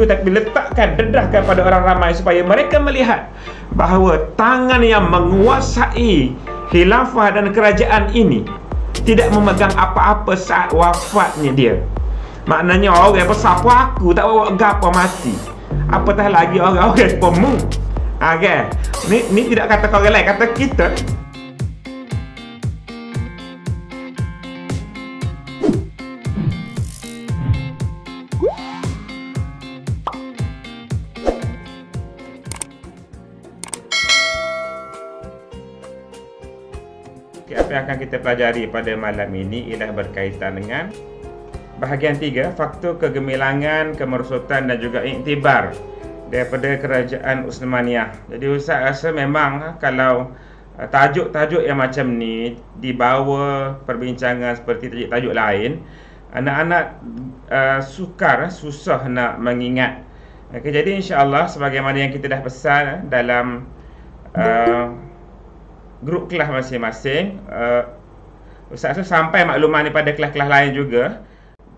tapi letakkan, dedahkan pada orang ramai supaya mereka melihat bahawa tangan yang menguasai khilafah dan kerajaan ini tidak memegang apa-apa saat wafatnya dia. Maknanya orang besar pun aku tak bawa gapo mati, apatah lagi orang-orang pemu. Okay. Ni tidak kata orang lain, kata kita. Apa yang akan kita pelajari pada malam ini ialah berkaitan dengan bahagian 3, faktor kegemilangan, kemerosotan dan juga iktibar daripada kerajaan Utsmaniyah. Jadi Ustaz rasa memang kalau tajuk-tajuk yang macam ni dibawa perbincangan seperti tajuk-tajuk lain, anak-anak susah nak mengingat. Okay, jadi insya-Allah sebagaimana yang kita dah pesan dalam grup kelas masing-masing, Ustaz rasa sampai maklumat ni pada kelas-kelas lain juga.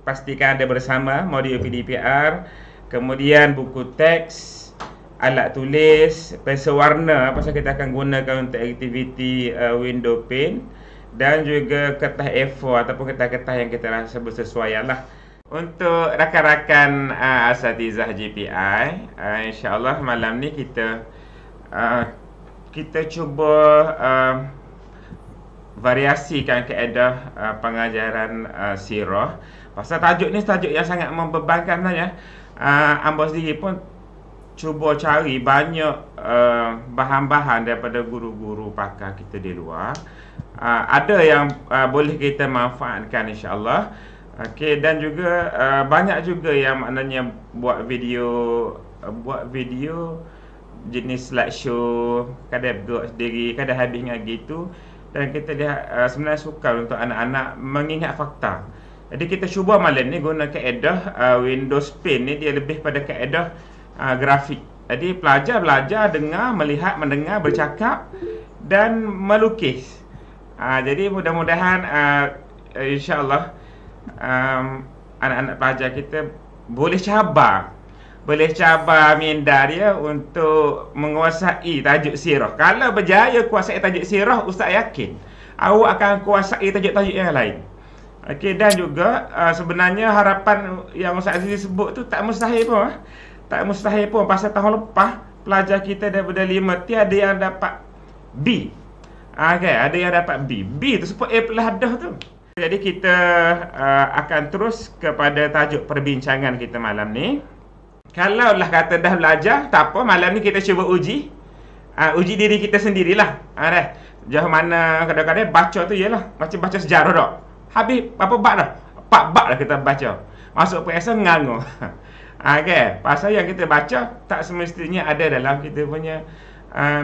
Pastikan ada bersama modul PDPR, kemudian buku teks, alat tulis, pensel warna pasal kita akan gunakan untuk aktiviti window pane, dan juga kertas A4 ataupun kertas-kertas yang kita rasa bersesuaian lah. Untuk rakan-rakan asatizah GPI, insya-Allah malam ni kita cuba variasikan kaedah pengajaran sirah. Pasal tajuk ni tajuk yang sangat membebankan sebenarnya. Ambo sendiri pun cuba cari banyak bahan-bahan daripada guru-guru pakar kita di luar. Ada yang boleh kita manfaatkan insya-Allah. Okey, dan juga banyak juga yang maknanya buat video jenis slideshow, kadang buat sendiri, kadang habis dengan gitu. Dan kita lihat sebenarnya sukar untuk anak-anak mengingat fakta. Jadi kita cuba malam ni guna kaedah Windows Paint ni, dia lebih pada kaedah grafik. Jadi pelajar belajar dengar, melihat, mendengar, bercakap dan melukis. Jadi mudah-mudahan insya-Allah anak-anak pelajar kita boleh cabar minda dia untuk menguasai tajuk sirah. Kalau berjaya kuasai tajuk sirah, Ustaz yakin awak akan kuasai tajuk-tajuk yang lain. Okey, dan juga sebenarnya harapan yang Ustaz Aziz sebut tu tak mustahil pun. Tak mustahil pun pasal tahun lepas pelajar kita daripada 5 tiada yang dapat B. Okey, ada yang dapat B. B tu sebut A+ dah tu. Jadi kita akan terus kepada tajuk perbincangan kita malam ni. Kalau lah kata dah belajar, tak apa, malam ni kita cuba uji diri kita sendirilah. Jauh mana kadang-kadang baca tu ialah macam baca sejarah dah. Habis berapa bab dah? 4 bab dah kita baca. Masuk PSN ngangur. Okey, pasal yang kita baca tak semestinya ada dalam kita punya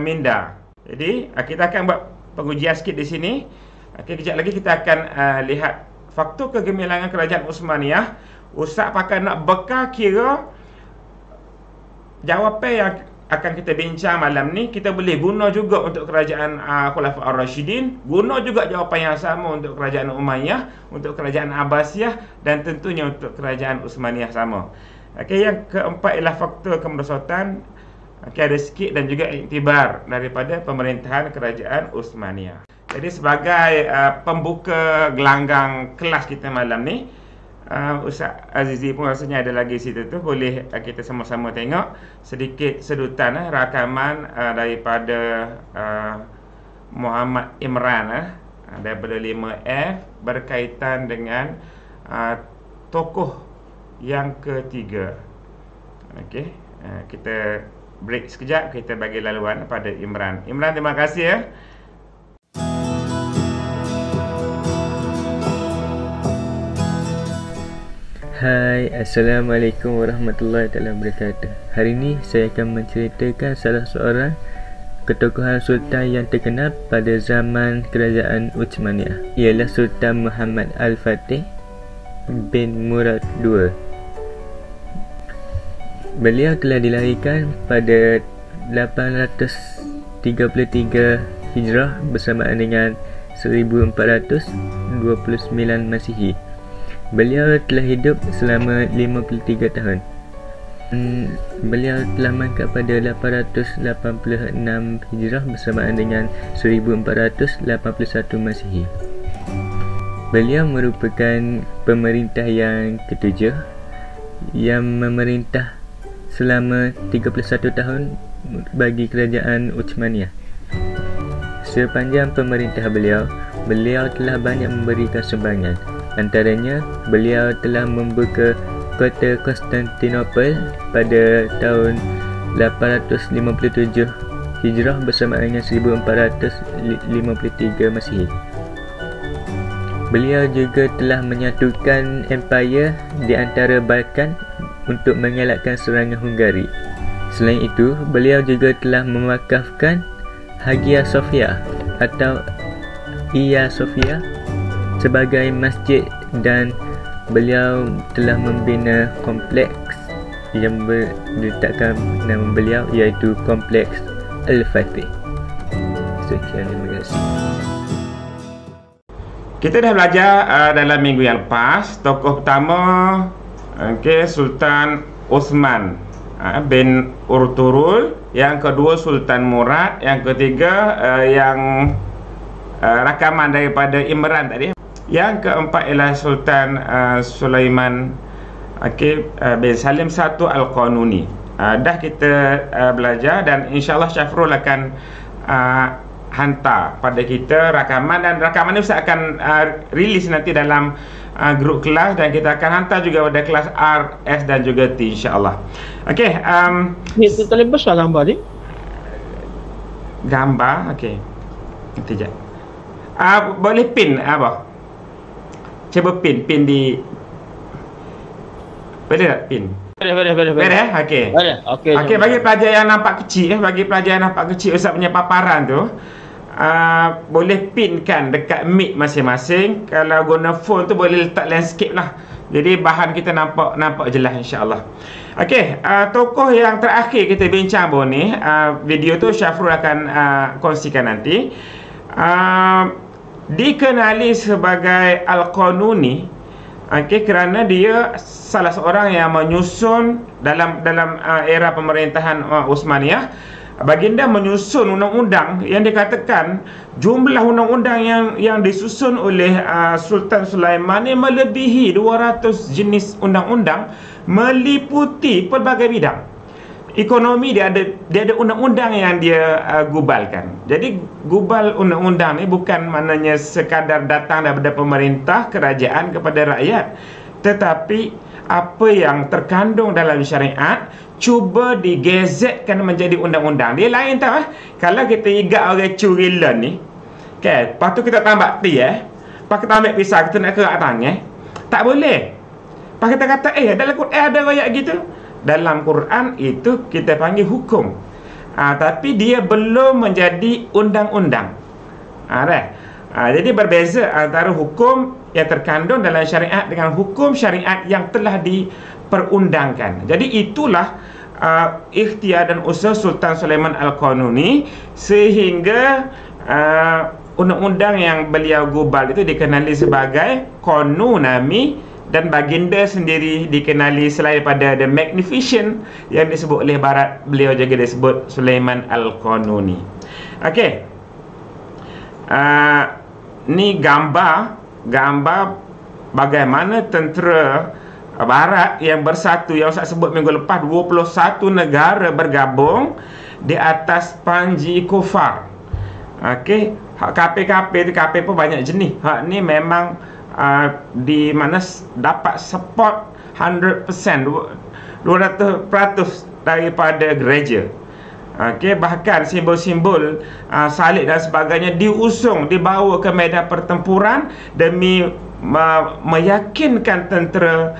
minda. Jadi kita akan buat pengujian sikit di sini. Okey, kejap lagi kita akan lihat faktor kegemilangan kerajaan Utsmaniyah. Ustaz pakai nak bekal kira jawapan yang akan kita bincang malam ni kita boleh guna juga untuk kerajaan Khulafaur Rasyidin, guna juga jawapan yang sama untuk kerajaan Umayyah, untuk kerajaan Abbasiyah, dan tentunya untuk kerajaan Utsmaniyah sama. Okey, yang keempat ialah faktor kemerosotan. Okey, ada sikit dan juga iktibar daripada pemerintahan kerajaan Utsmaniyah. Jadi sebagai pembuka gelanggang kelas kita malam ni, Ustaz Azizi pun rasanya ada lagi situ tu, boleh kita sama-sama tengok sedikit sedutan rakaman daripada Muhammad Imran daripada 5F berkaitan dengan tokoh yang ketiga. Okey, kita break sekejap, kita bagi laluan pada Imran. Imran, terima kasih ya. Hai, Assalamualaikum warahmatullahi wabarakatuh. Hari ini saya akan menceritakan salah seorang ketokohan sultan yang terkenal pada zaman kerajaan Utsmaniyah. Ialah Sultan Muhammad Al-Fatih bin Murad II. Beliau telah dilahirkan pada 833 Hijrah bersamaan dengan 1429 Masihi. Beliau telah hidup selama 53 tahun. Beliau telah mangkat pada 886 Hijrah bersamaan dengan 1481 Masihi. Beliau merupakan pemerintah yang ketujuh yang memerintah selama 31 tahun bagi kerajaan Uthmaniyah. Sepanjang pemerintah beliau telah banyak memberikan sumbangan. Antaranya, beliau telah membuka kota Konstantinopel pada tahun 857 Hijrah bersamaan dengan 1453 Masihi. Beliau juga telah menyatukan empayar di antara Balkan untuk mengelakkan serangan Hungari. Selain itu, beliau juga telah mewakafkan Hagia Sophia atau Hagia Sophia sebagai masjid, dan beliau telah membina kompleks yang diletakkan nama beliau, iaitu Kompleks Al-Fatih. Sekian, terima kasih. Kita dah belajar dalam minggu yang lepas tokoh pertama, Sultan Osman bin Ertugrul, yang kedua Sultan Murad, yang ketiga yang rakaman daripada Imran tadi, yang keempat ialah Sultan Sulaiman bin Salim I Al-Qanuni. Dah kita belajar, dan insyaAllah Syafrul akan hantar pada kita rakaman, dan rakaman ni Ustaz akan release nanti dalam grup kelas, dan kita akan hantar juga pada kelas R, S dan juga T, insyaAllah. Okey, ni terlalu besar gambar ni. Gambar, okey. Nanti jap. Boleh pin apa? Cuba pin di, boleh tak pin? Boleh. Okey. Okey, bagi pelajar yang nampak kecil, Ustaz punya paparan tu, boleh pinkan dekat mic masing-masing. Kalau guna phone tu boleh letak landscape lah, jadi bahan kita nampak jelas, insya-Allah. Okey, tokoh yang terakhir kita bincang ni, video tu Syafrul akan kongsikan nanti. Dikenali sebagai Al-Qanuni, kerana dia salah seorang yang menyusun dalam era pemerintahan Uthmaniyah. Baginda menyusun undang-undang yang dikatakan jumlah undang-undang yang disusun oleh Sultan Sulaiman ini melebihi 200 jenis undang-undang, meliputi pelbagai bidang. Ekonomi dia ada undang-undang yang dia gubalkan. Jadi gubal undang-undang ni bukan maknanya sekadar datang daripada pemerintah kerajaan kepada rakyat, tetapi apa yang terkandung dalam syariat cuba digezetkan menjadi undang-undang. Dia lain tau kalau kita igat orang curi len ni, lepas tu kita tambah T, lepas kita ambil pisau kita nak kerak tangan, tak boleh. Lepas kita kata dalam Quran ada ayat gitu. Dalam Quran itu kita panggil hukum, tapi dia belum menjadi undang-undang. Jadi berbeza antara hukum yang terkandung dalam syariat dengan hukum syariat yang telah diperundangkan. Jadi itulah ikhtiar dan usaha Sultan Sulaiman Al-Qanuni, sehingga undang-undang yang beliau gubal itu dikenali sebagai Qanunami, dan baginda sendiri dikenali selain pada The Magnificent yang disebut oleh Barat, beliau juga disebut Sulaiman Al-Qanuni. Okey, ni gambar bagaimana tentera Barat yang bersatu, yang saya sebut minggu lepas, 21 negara bergabung di atas panji kufar. Okey, hak KP-KP tu, KP pun banyak jenis. Hak ni memang di mana dapat support 100%, 200% daripada gereja. Bahkan simbol-simbol salib dan sebagainya diusung, dibawa ke medan pertempuran demi meyakinkan tentera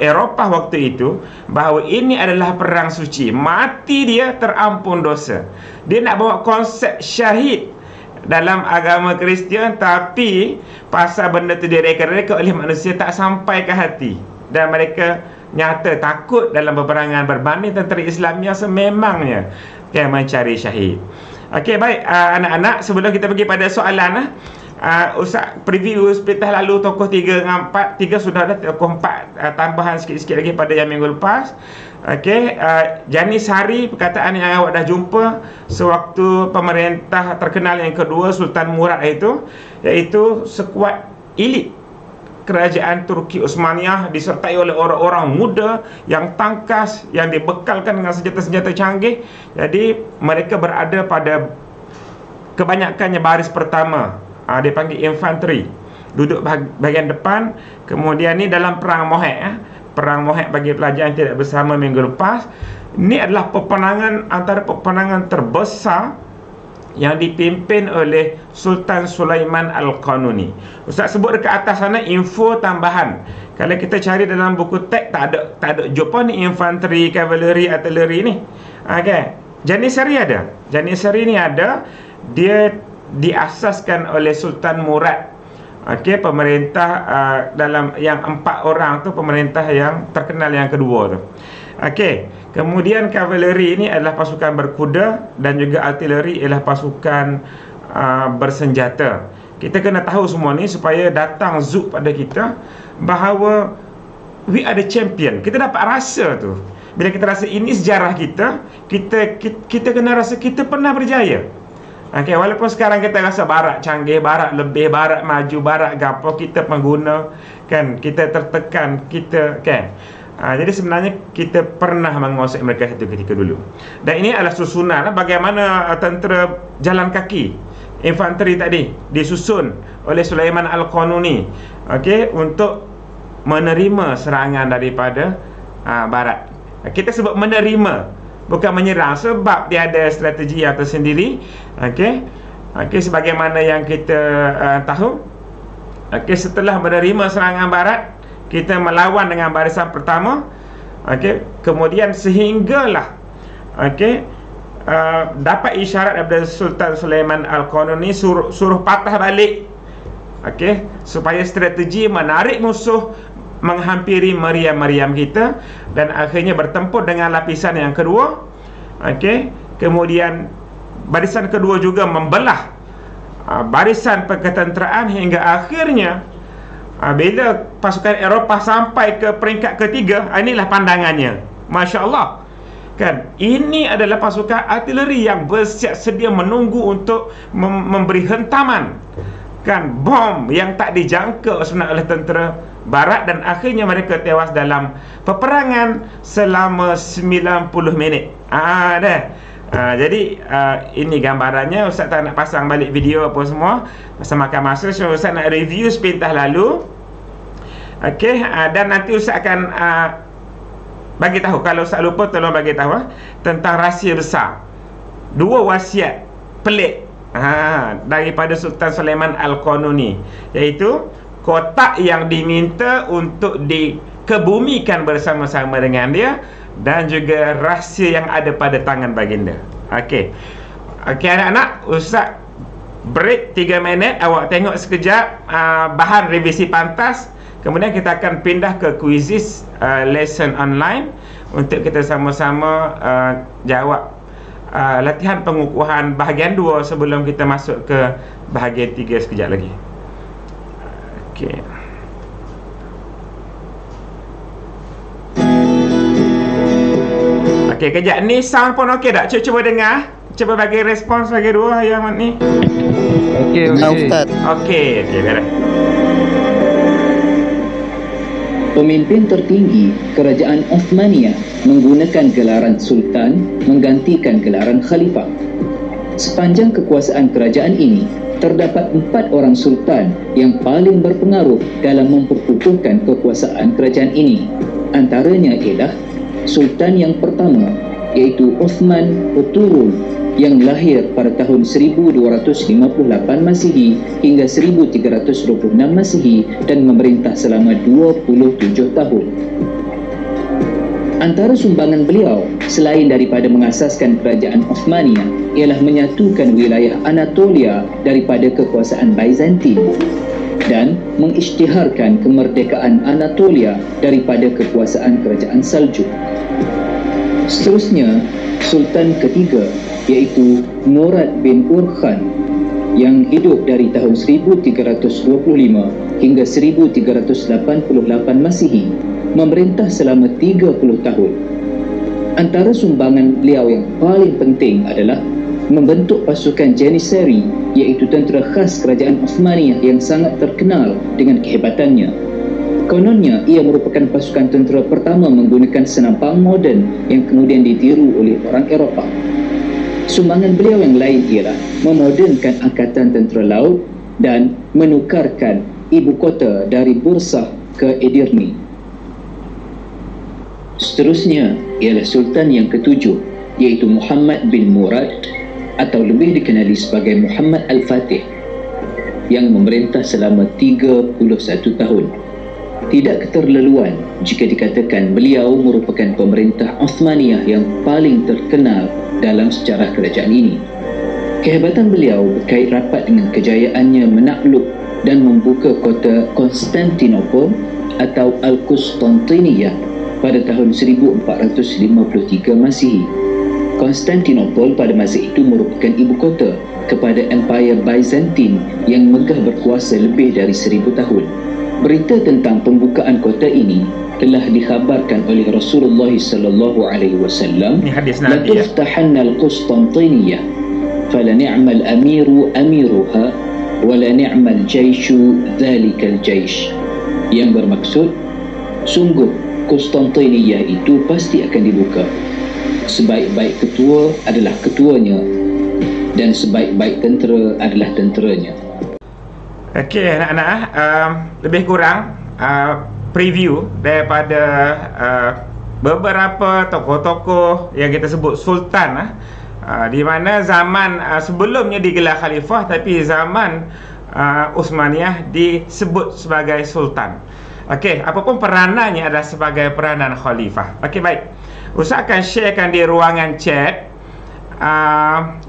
Eropah waktu itu bahawa ini adalah perang suci, mati dia terampun dosa. Dia nak bawa konsep syahid dalam agama Kristian, tapi pasal benda tu direka-reka oleh manusia tak sampai ke hati, dan mereka nyata takut dalam peperangan berbanding tentera Islam yang sememangnya mencari syahid. Okey, baik anak-anak, sebelum kita pergi pada soalan, Ustaz preview sepatah lalu tokoh 3 dengan 4. 3 sudah ada, tokoh 4 tambahan sikit-sikit lagi pada yang minggu lepas. Okey, Janisari, perkataan yang awak dah jumpa sewaktu pemerintah terkenal yang kedua Sultan Murad itu, iaitu sekuat elit kerajaan Turki Osmaniyah disertai oleh orang-orang muda yang tangkas, yang dibekalkan dengan senjata-senjata canggih. Jadi mereka berada pada kebanyakannya baris pertama, dipanggil infanteri, duduk bahagian depan. Kemudian ni dalam perang Mohet, perang Mohet bagi pelajar yang tidak bersama minggu lepas, ini adalah peperangan antara peperangan terbesar yang dipimpin oleh Sultan Sulaiman Al-Qanuni. Ustaz sebut dekat atas sana info tambahan. Kalau kita cari dalam buku teks tak ada jumpa ni infanteri, kavaleri, artileri ni. Okey, Janisari ada. Janisari ni ada. Dia diasaskan oleh Sultan Murad. Okey, pemerintah dalam yang 4 orang tu, pemerintah yang terkenal yang kedua tu. Okey, kemudian kavaleri ini adalah pasukan berkuda dan juga artileri ialah pasukan bersenjata. Kita kena tahu semua ni supaya datang zuk pada kita bahawa we are the champion. Kita dapat rasa tu. Bila kita rasa ini sejarah kita, kita kena rasa kita pernah berjaya. Okey, walaupun sekarang kita rasa barat canggih, barat lebih, barat maju, barat gapo, kita pengguna kan, kita tertekan, kita kan. Jadi sebenarnya kita pernah menguasai mereka satu ketika dulu. Dan ini adalah susunan bagaimana tentera jalan kaki, infanteri tadi disusun oleh Sulaiman Al-Qanuni, okey, untuk menerima serangan daripada barat. Kita sebut menerima, bukan menyerang, sebab dia ada strategi yang tersendiri. Okey, sebagaimana yang kita tahu, okey, setelah menerima serangan barat, kita melawan dengan barisan pertama. Okey, kemudian sehinggalah dapat isyarat daripada Sultan Sulaiman Al-Qanuni suruh patah balik, okey, supaya strategi menarik musuh menghampiri meriam-meriam kita, dan akhirnya bertempur dengan lapisan yang kedua. Okey, kemudian barisan kedua juga membelah barisan ketenteraan hingga akhirnya bila pasukan Eropah sampai ke peringkat ketiga, inilah pandangannya. Masya Allah kan, ini adalah pasukan artileri yang bersiap sedia menunggu untuk memberi hentaman kan, bom yang tak dijangka sebenarnya oleh tentera barat, dan akhirnya mereka tewas dalam peperangan selama 90 minit. Jadi ini gambarannya. Ustaz tak nak pasang balik video apa semua masa makan masa, so Ustaz nak review sepintas lalu. Okey, dan nanti Ustaz akan bagi tahu, kalau Ustaz lupa tolong bagi tahu tentang rahsia besar, 2 wasiat pelik daripada Sultan Sulaiman Al-Qanuni, iaitu kotak yang diminta untuk dikebumikan bersama-sama dengan dia, dan juga rahsia yang ada pada tangan baginda. Okey, anak-anak, Ustaz break 3 minit, awak tengok sekejap bahan revisi pantas. Kemudian kita akan pindah ke quizzes lesson online untuk kita sama-sama jawab latihan pengukuhan bahagian 2 sebelum kita masuk ke bahagian 3 sekejap lagi. Okey. Okey, kejap ni sound pun okey tak? Cuba dengar. Cuba bagi respons bagi 2 yang ni. Okey, Ustaz. Okey, beres. Pemimpin tertinggi Kerajaan Osmaniyah menggunakan gelaran Sultan menggantikan gelaran Khalifah. Sepanjang kekuasaan kerajaan ini, terdapat 4 orang Sultan yang paling berpengaruh dalam memperkukuhkan kekuasaan kerajaan ini. Antaranya ialah Sultan yang pertama, iaitu Osman Oturun, yang lahir pada tahun 1258 Masihi hingga 1326 Masihi dan memerintah selama 27 tahun. Antara sumbangan beliau, selain daripada mengasaskan kerajaan Osmaniyah, ialah menyatukan wilayah Anatolia daripada kekuasaan Byzantin dan mengisytiharkan kemerdekaan Anatolia daripada kekuasaan kerajaan Seljuk. Seterusnya, Sultan ketiga, iaitu Murad bin Urkhan, yang hidup dari tahun 1325 hingga 1388 Masihi, memerintah selama 30 tahun. Antara sumbangan beliau yang paling penting adalah membentuk pasukan Janissary, iaitu tentera khas kerajaan Uthmaniyah yang sangat terkenal dengan kehebatannya. Kononnya, ia merupakan pasukan tentera pertama menggunakan senampang moden yang kemudian ditiru oleh orang Eropah. Sumbangan beliau yang lain ialah memodernkan angkatan tentera laut dan menukarkan ibu kota dari Bursah ke Edirne. Seterusnya ialah Sultan yang ketujuh, iaitu Muhammad bin Murad atau lebih dikenali sebagai Muhammad Al-Fatih, yang memerintah selama 31 tahun. Tidak keterlaluan jika dikatakan beliau merupakan pemerintah Uthmaniyah yang paling terkenal dalam sejarah kerajaan ini. Kehebatan beliau berkait rapat dengan kejayaannya menakluk dan membuka kota Konstantinopel atau Al-Qustantiniyah pada tahun 1453 Masihi. Konstantinopel pada masa itu merupakan ibu kota kepada Empire Byzantine yang megah berkuasa lebih dari 1000 tahun. Berita tentang pembukaan kota ini telah dikhabarkan oleh Rasulullah sallallahu alaihi wasallam. Ini hadis Nabi. La tuftahanna al-Qustantiniyah fala ni'mal amiru amiruha wa la ni'mal jaishu dhalikal jaish. Yang bermaksud, sungguh Konstantiniyah itu pasti akan dibuka. Sebaik-baik ketua adalah ketuanya dan sebaik-baik tentera adalah tenteranya. Okey anak-anak, lebih kurang preview daripada beberapa tokoh-tokoh yang kita sebut sultan, di mana zaman sebelumnya digelar khalifah, tapi zaman Uthmaniyah disebut sebagai sultan. Okey, apapun peranannya adalah sebagai peranan khalifah. Okey, baik. Ustaz akan sharekan di ruangan chat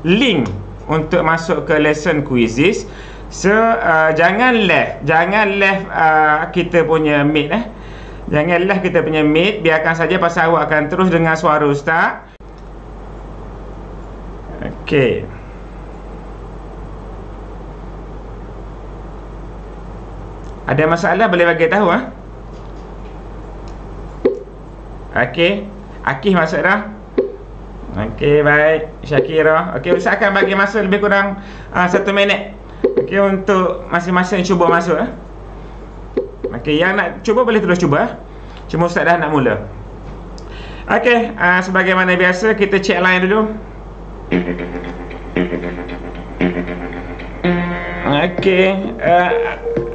link untuk masuk ke lesson quizzes. So jangan left kita punya meet Jangan left kita punya meet, biarkan saja pasal awak akan terus dengar suara Ustaz. Okey. Ada masalah boleh bagi tahu Okey. Akif masuk dah. Okey, baik. Syakira. Okey, Ustaz akan bagi masa lebih kurang 1 minit. Okey, untuk masing-masing cuba masuk Okey, yang nak cuba boleh terus cuba Cuma Ustaz dah nak mula. Okey, sebagaimana biasa kita check line dulu. Okey,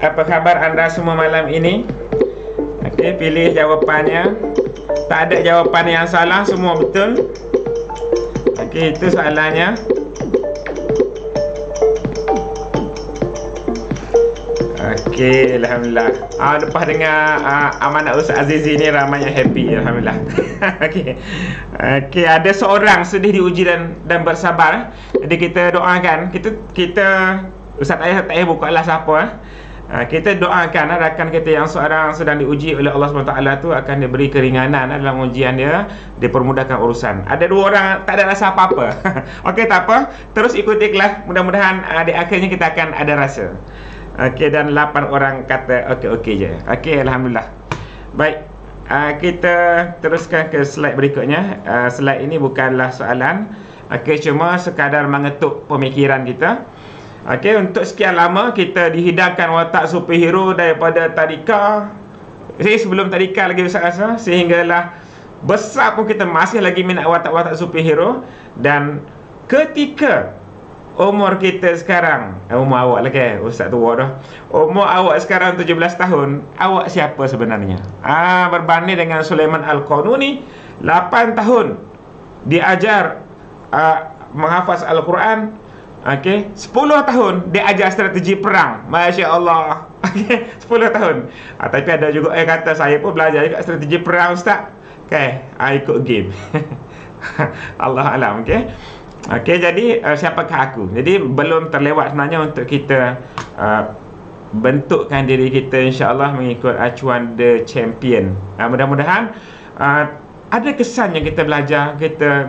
apa khabar anda semua malam ini? Okey, pilih jawapannya. Tak ada jawapan yang salah, semua betul. Okey, itu soalannya. Okey, alhamdulillah. Lepas dengar amanat Ustaz Azizi ni ramai yang happy, alhamdulillah. Okey. Okey, ada seorang sedih diuji dan bersabar. Jadi kita doakan, kita Ustaz tak payah bukalah siapa kita doakan rakan kita yang seorang sedang diuji oleh Allah SWT tu akan diberi keringanan dalam ujian dia, dipermudahkan urusan. Ada 2 orang tak ada rasa apa-apa. Okey, tak apa, terus ikuti kelas. Mudah-mudahan di akhirnya kita akan ada rasa. Okey, dan 8 orang kata okey je. Okey, alhamdulillah. Baik, kita teruskan ke slide berikutnya. Slide ini bukanlah soalan. Okey, cuma sekadar mengetuk pemikiran kita. Okey, untuk sekian lama kita dihidangkan watak superhero daripada tadika. Sebelum tadika lagi Ustaz rasa, sehinggalah besar pun kita masih lagi minat watak-watak superhero. Dan ketika umur kita sekarang, umur awak lah ke, Ustaz tua dah. Umur awak sekarang 17 tahun, awak siapa sebenarnya? Berbanding dengan Sulaiman Al-Qanuni, 8 tahun diajar menghafaz Al-Quran. Okey, 10 tahun dia ajar strategi perang. Masya-Allah. Okey, 10 tahun. Tapi ada juga yang kata saya pun belajar juga strategi perang Ustaz. Okey, ikut game. Allah alam, okey. Okey, jadi siapakah aku? Jadi belum terlewat sebenarnya untuk kita bentukkan diri kita insya-Allah mengikut acuan The Champion. Mudah-mudahan ada kesan yang kita belajar,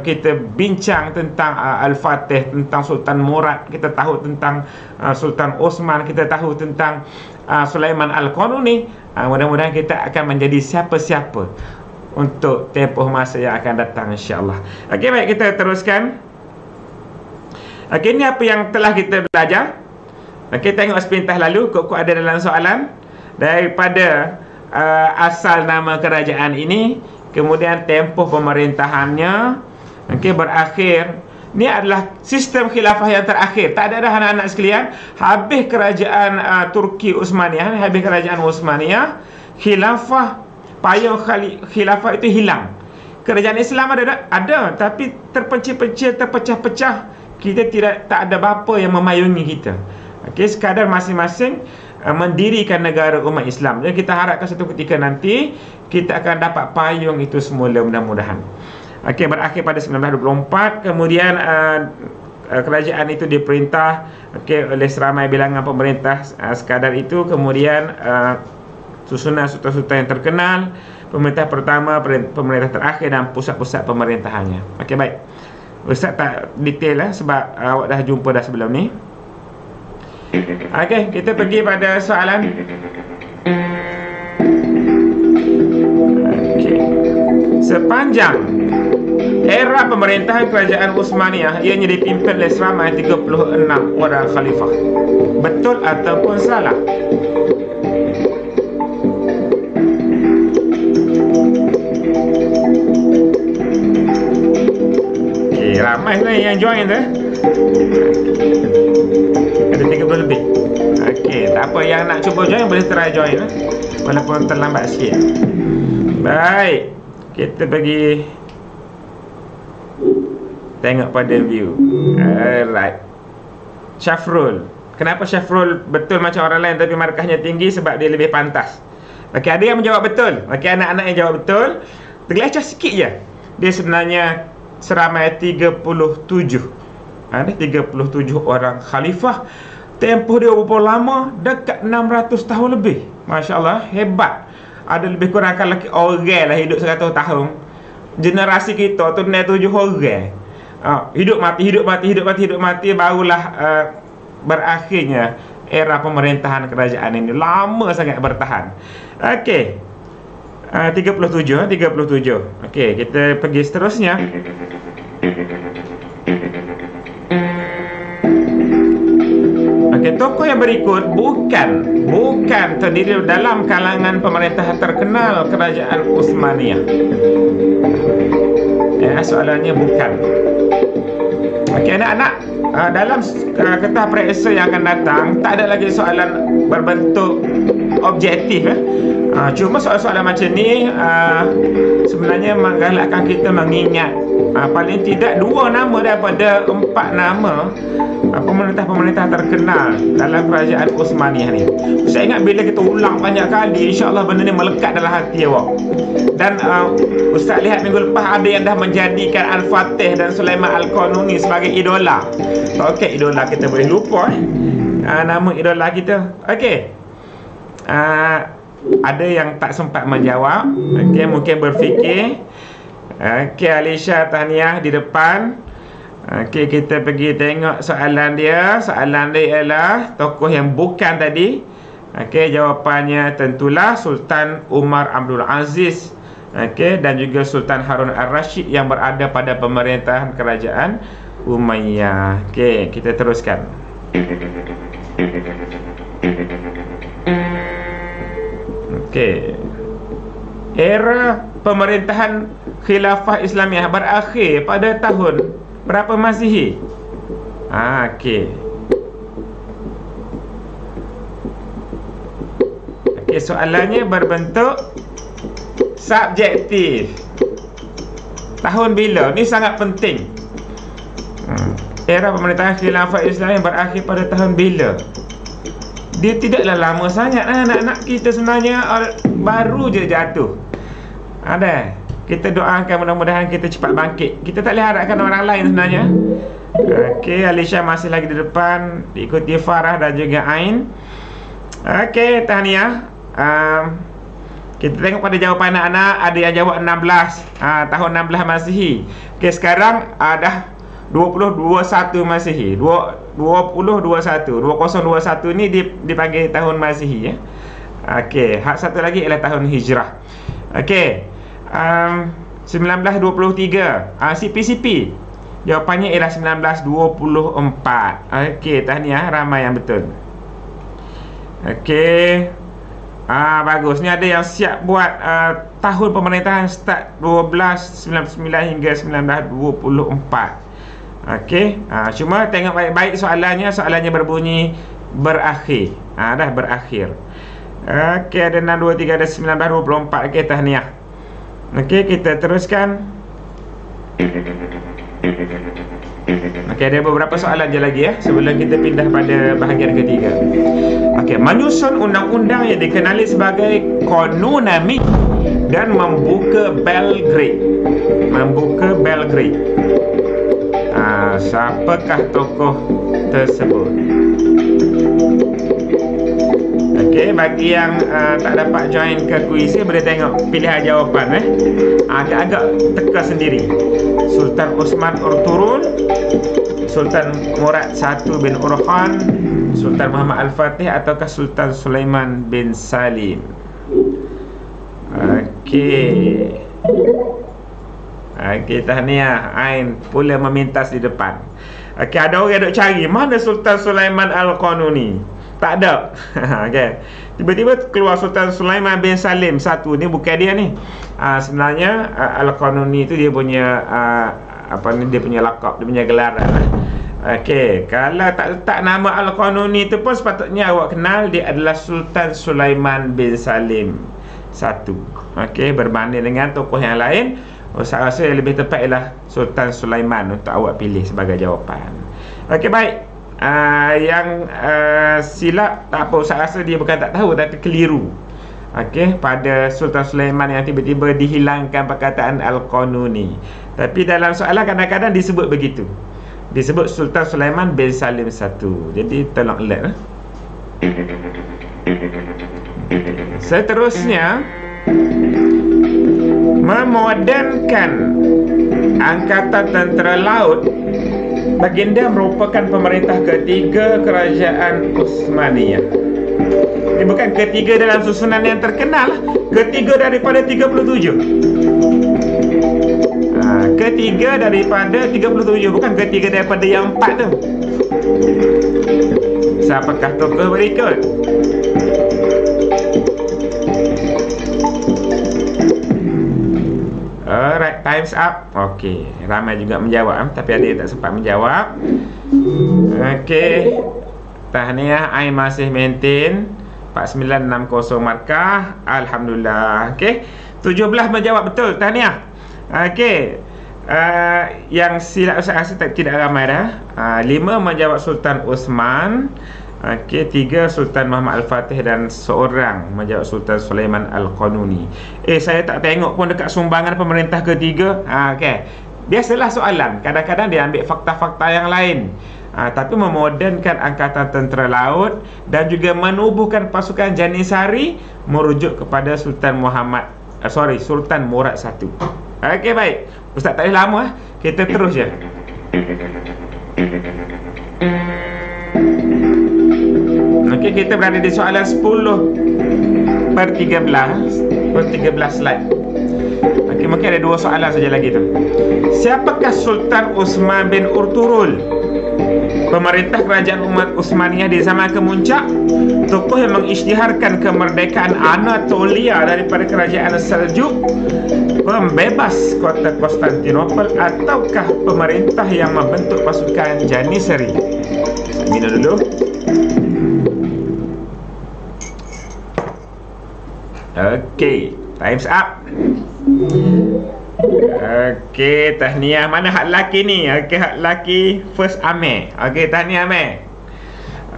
kita bincang tentang Al-Fatih, tentang Sultan Murad, kita tahu tentang Sultan Osman, kita tahu tentang Sulaiman Al-Qanuni. Mudah-mudahan kita akan menjadi siapa-siapa untuk tempoh masa yang akan datang, insya-Allah. Okey, baik, kita teruskan. Okey, ni apa yang telah kita belajar. Okey, tengok sepintas lalu, kok ada dalam soalan. Daripada asal nama kerajaan ini, kemudian tempoh pemerintahannya, okey, berakhir. Ni adalah sistem khilafah yang terakhir. Tak ada dah anak-anak sekalian. Habis kerajaan Turki Uthmaniyah, habis kerajaan Uthmaniyah, khilafah, payung khilafah itu hilang. Kerajaan Islam ada, tapi terpencil-pencil, terpecah-pecah. Kita tak ada bapa yang memayungi kita. Okey, sekadar masing-masing mendirikan negara umat Islam. Jadi kita harapkan satu ketika nanti kita akan dapat payung itu semula, mudah-mudahan. Okey, berakhir pada 1924. Kemudian kerajaan itu diperintah, okey, oleh seramai bilangan pemerintah sekadar itu. Kemudian susunan sultan-sultan yang terkenal, pemerintah pertama, pemerintah terakhir, dan pusat-pusat pemerintahannya. Okey, baik. Ustaz tak detail lah sebab awak dah jumpa dah sebelum ni. Okey, kita pergi pada soalan. Okey. Sepanjang era pemerintahan kerajaan Uthmaniyah, ianya dipimpin oleh seramai 36 orang khalifah. Betul ataupun salah? Okey, ramai sebenarnya yang join tu. Ada 30 lebih. Okey, tak apa, yang nak cuba join boleh try join lah, walaupun terlambat sikit. Baik, kita pergi tengok pada view. Alright. Syafrul. Kenapa Syafrul betul macam orang lain tapi markahnya tinggi? Sebab dia lebih pantas. Okey, ada yang menjawab betul. Okey, anak-anak yang jawab betul, tergelecah sikit je. Dia sebenarnya seramai 37. Ada 37 orang khalifah. Tempoh dia berapa lama? Dekat 600 tahun lebih. Masya-Allah, hebat. Ada lebih kurang kalau orang lah hidup 100 tahun. Generasi kita tu 7 orang. Hidup mati, barulah berakhirnya era pemerintahan kerajaan ini. Lama sangat bertahan. Okey. 37. Okey, kita pergi seterusnya. Okey, tokoh yang berikut bukan terdiri dalam kalangan pemerintah terkenal kerajaan Uthmaniyah. Soalannya bukan. Okey, anak-anak, dalam kertas periksa yang akan datang tak ada lagi soalan berbentuk objektif. Cuma soalan-soalan macam ni sebenarnya menggalakkan kita mengingat paling tidak 2 nama daripada 4 nama pemerintah-pemerintah terkenal dalam kerajaan Uthmaniyah ni. Saya ingat bila kita ulang banyak kali, insya-Allah benda ni melekat dalam hati awak. Dan Ustaz lihat minggu lepas ada yang dah menjadikan Al-Fatih dan Sulaiman Al-Qanuni sebagai idola. Okey, idola kita boleh lupa nama idola kita. Okey. Ada yang tak sempat menjawab. Okey, mungkin berfikir. Okey, Alisha Tahniah di depan. Okey, kita pergi tengok soalan dia. Soalan dia ialah tokoh yang bukan tadi. Okey, jawapannya tentulah Sultan Umar Abdul Aziz. Okey, dan juga Sultan Harun Ar-Rasyid yang berada pada pemerintahan kerajaan Umayyah. Okey, kita teruskan. Okey. Era pemerintahan khilafah Islamiah berakhir pada tahun berapa Masihi? Okey. Okey, soalannya berbentuk subjektif. Tahun bila? Ni sangat penting. Era pemerintahan khilafah Islam yang berakhir pada tahun bila? Dia tidaklah lama sangat. Anak-anak kita sebenarnya baru je jatuh. Ada. Kita doakan mudah-mudahan kita cepat bangkit. Kita tak boleh harapkan orang lain sebenarnya. Okey, Alisha masih lagi di depan, diikuti Farah dan juga Ain. Okey, Tahniah. Kita tengok pada jawapan anak-anak. Ada yang jawab 16, tahun 16 Masihi. Okey, sekarang dah 2021 Masihi. 2021 ni dipanggil tahun Masihi ya. Okey, hak satu lagi ialah tahun Hijrah. Okey. 1923. CP. Jawapannya ialah 1924. Okey, tahniah, ramai yang betul. Okey. Bagus. Ni ada yang siap buat tahun pemerintahan start 1299 hingga 1924. Okey. Cuma tengok baik-baik soalannya. Soalannya berbunyi berakhir. Dah berakhir. Okey, ada 623, ada 1924. Okey, tahniah. Okey, kita teruskan. Okey, ada beberapa soalan je lagi sebelum kita pindah pada bahagian ketiga. Okey, menyusun undang-undang yang dikenali sebagai Konunami dan membuka Belgrade. Siapakah tokoh tersebut? Okey, bagi yang tak dapat join ke kuis ni, boleh tengok pilihan jawapan agak-agak teka sendiri. Sultan Osman Ertugrul, Sultan Murad I bin Orhan, Sultan Muhammad Al-Fatih, ataukah Sultan Sulaiman bin Salim? Okey. Okey, tahniah. Ain pula memintas di depan. Okey, ada orang duk cari mana Sultan Sulaiman Al-Qanuni. Tak ada. Okay. Tiba-tiba keluar Sultan Sulaiman bin Salim satu. Ni bukan dia ni. Sebenarnya Al-Qanuni tu dia punya dia punya lakab, dia punya gelaran. Okey, kalau tak letak nama Al-Qanuni tu pun sepatutnya awak kenal dia adalah Sultan Sulaiman bin Salim satu. Okey, berbanding dengan tokoh yang lain, saya rasa yang lebih tepat ialah Sultan Sulaiman untuk awak pilih sebagai jawapan. Okey, baik. Yang silap tak apa, saya rasa dia bukan tak tahu tapi keliru. Okey, pada Sultan Sulaiman yang tiba-tiba dihilangkan perkataan Al-Qanuni. Tapi dalam soalan kadang-kadang disebut begitu. Disebut Sultan Sulaiman bin Salim satu. Jadi tolong alert. Seterusnya, memodernkan Angkatan Tentera Laut. Baginda merupakan pemerintah ketiga kerajaan Uthmaniyah. Ini bukan ketiga dalam susunan yang terkenal, ketiga daripada 37. Ketiga daripada 37, bukan ketiga daripada yang 4 tu. Siapakah tokoh berikut? Alright, time's up. Okey, ramai juga menjawab tapi ada yang tak sempat menjawab. Okey, tahniah, Ain masih maintain 4960 markah. Alhamdulillah. Okey, 17 menjawab betul. Tahniah. Okey, yang silap saya rasa tidak ramai dah. 5 menjawab Sultan Osman. Okey, 3 Sultan Muhammad Al-Fatih dan seorang menjawab Sultan Sulaiman Al-Qanuni. Saya tak tengok pun dekat sumbangan pemerintah ketiga. Okey. Biasalah soalan, kadang-kadang dia ambil fakta-fakta yang lain. Tapi memodernkan Angkatan Tentera Laut dan juga menubuhkan pasukan Janisari merujuk kepada Sultan Sultan Murad I. Okey, baik. Ustaz tak boleh lama, kita terus je. Okey, kita berada di soalan 10/13 slide. Okey, mungkin ada 2 soalan saja lagi tu. Siapakah Sultan Osman bin Ertugrul? Pemerintah kerajaan umat Uthmaniyah di zaman kemuncak, tokoh yang mengisytiharkan kemerdekaan Anatolia daripada kerajaan Seljuk, pembebas kota Konstantinopel, ataukah pemerintah yang membentuk pasukan Janissary? Minum dulu. Okey, time's up. Okey, tahniah. Mana hak lelaki ni? Okey, hak lelaki first Amir. Okey, tahniah Amir.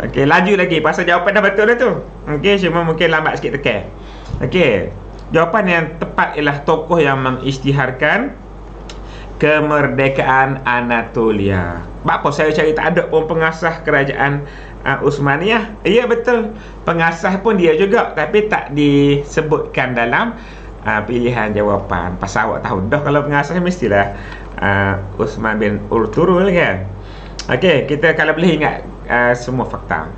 Okey, laju lagi. Pasal jawapan dah betul dah tu. Okey, cuma mungkin lambat sikit tekan. Okey, jawapan yang tepat ialah tokoh yang mengisytiharkan kemerdekaan Anatolia. Apa saya cari tak ada pun pengasas kerajaan Uthmaniyah. Ya, betul. Pengasas pun dia juga, tapi tak disebutkan dalam pilihan jawapan. Pasal awak tahu dah kalau pengasas mestilah Osman bin Ertugrul kan. Okey, kita kalau boleh ingat semua fakta.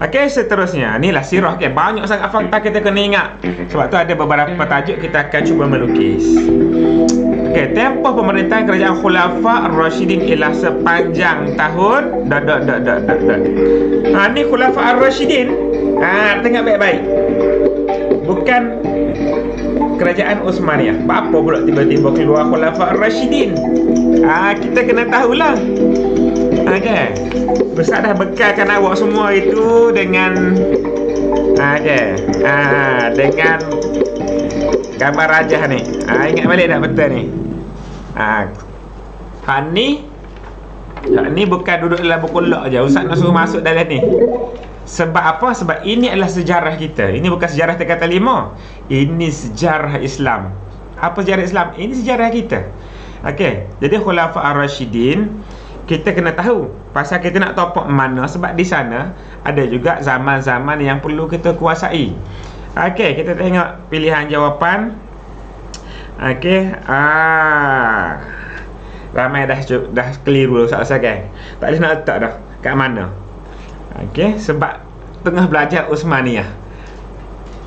Okey, seterusnya inilah sirah. Okey, banyak sangat fakta kita kena ingat. Sebab tu ada beberapa tajuk kita akan cuba melukis. Okey, tempoh pemerintahan kerajaan Khulafa Ar-Rasyidin ialah sepanjang tahun ni Khulafa Ar-Rasyidin. Tengok baik-baik. Bukan kerajaan Uthmaniyah. Apa pula tiba-tiba keluar Khulafa Ar-Rasyidin? Kita kena tahulah. Okey. Ustaz dah bekalkan awak semua itu dengan dengan gambar rajah ni. Ingat balik tak betul ni? Hak ni bukan duduk dalam buku log je. Ustaz nak suruh masuk dalam ni. Sebab apa? Sebab ini adalah sejarah kita. Ini bukan sejarah Tingkatan 5. Ini sejarah Islam. Apa sejarah Islam? Ini sejarah kita. Okey. Jadi Khulafa Ar-Rasyidin, kita kena tahu pasal kita nak topok mana, sebab di sana ada juga zaman-zaman yang perlu kita kuasai. Okey, kita tengok pilihan jawapan. Okey, ramai dah keliru soal-soal kan. Tak boleh nak letak dah kat mana. Okey, sebab tengah belajar Uthmaniyah.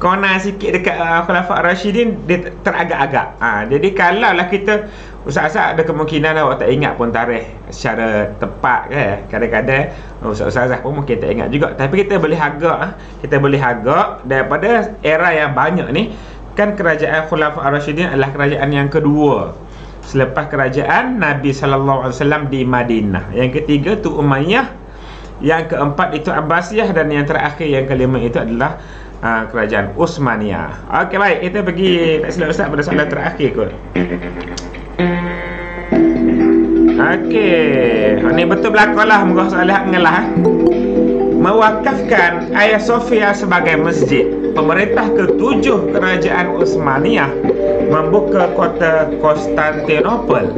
Kona sikit dekat Khulafa Ar-Rasyidin, dia teragak-agak. Jadi kalaulah kita, Ustaz-Ustaz ada kemungkinan awak tak ingat pun tarikh secara tepat kan. Kadang-kadang Ustaz-Ustaz pun mungkin tak ingat juga. Tapi kita boleh agak daripada era yang banyak ni. Kan kerajaan Khulafa Ar-Rasyidin adalah kerajaan yang kedua selepas kerajaan Nabi SAW di Madinah. Yang ketiga tu Umayyah, yang keempat itu Abbasiyah, dan yang terakhir yang kelima itu adalah kerajaan Uthmaniyah. Okey, baik, kita pergi tak silap Ustaz pada soalan terakhir kot. Okey, ni betul belakang lah. Moga soalan ngelah. Mewakafkan Hagia Sophia sebagai masjid. Pemerintah ke-7 kerajaan Uthmaniyah membuka kota Konstantinopel.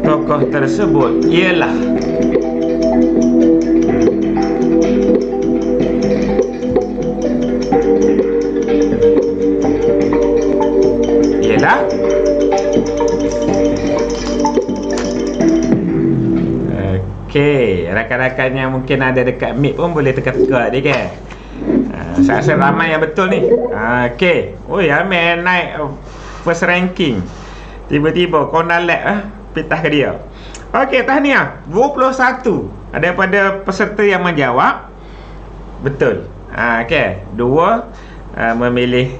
Tokoh tersebut ialah Okey, rakan-rakan yang mungkin ada dekat mic pun boleh teka-teka dia kan. Saya rasa ramai yang betul ni. Okey. Amel naik first ranking. Tiba-tiba Corner Lab pitah ke dia. Okey, tahniah. 21 daripada peserta yang menjawab betul. Okey, 2 memilih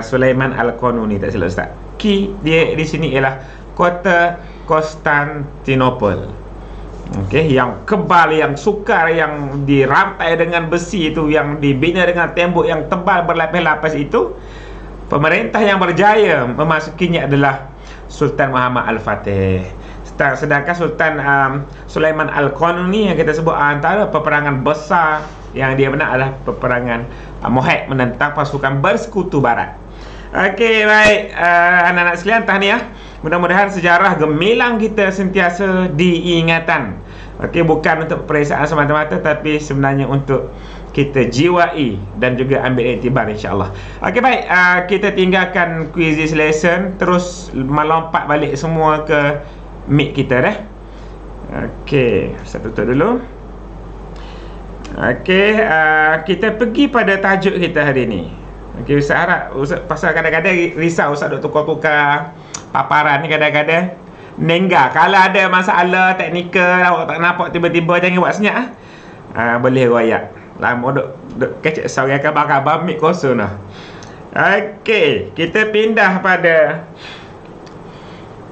Sulaiman Al-Qanuni, tak silap Ustaz. Key dia di sini ialah kota Konstantinopel. Okey, yang kebal, yang sukar, yang dirantai dengan besi itu, yang dibina dengan tembok yang tebal berlapis-lapis itu, pemerintah yang berjaya memasukinya adalah Sultan Muhammad Al-Fatih. Sedangkan Sultan Sulaiman Al-Qanuni yang kita sebut antara peperangan besar yang dia menang adalah peperangan Mohak menentang pasukan Bersekutu Barat. Okey, baik, anak-anak sekalian, tahniah. Mudah-mudahan sejarah gemilang kita sentiasa diingatan. Okey, bukan untuk periksaan semata-mata, tapi sebenarnya untuk kita jiwai dan juga ambil iktibar, insya-Allah. Okey, baik, kita tinggalkan quiz this lesson, terus melompat balik semua ke mic kita dah. Okey, saya tutup dulu. Okey, kita pergi pada tajuk kita hari ni. Okey, Ustaz harap pasal kadang-kadang risau Ustaz duk tukar-tukar paparan ni, kadang-kadang nenggar. Kalau ada masalah teknikal awak tak nampak tiba-tiba, jangan buat senyap boleh royak. Lama duk kecek sorang khabar-khabar mic kosong dah. Okey, kita pindah pada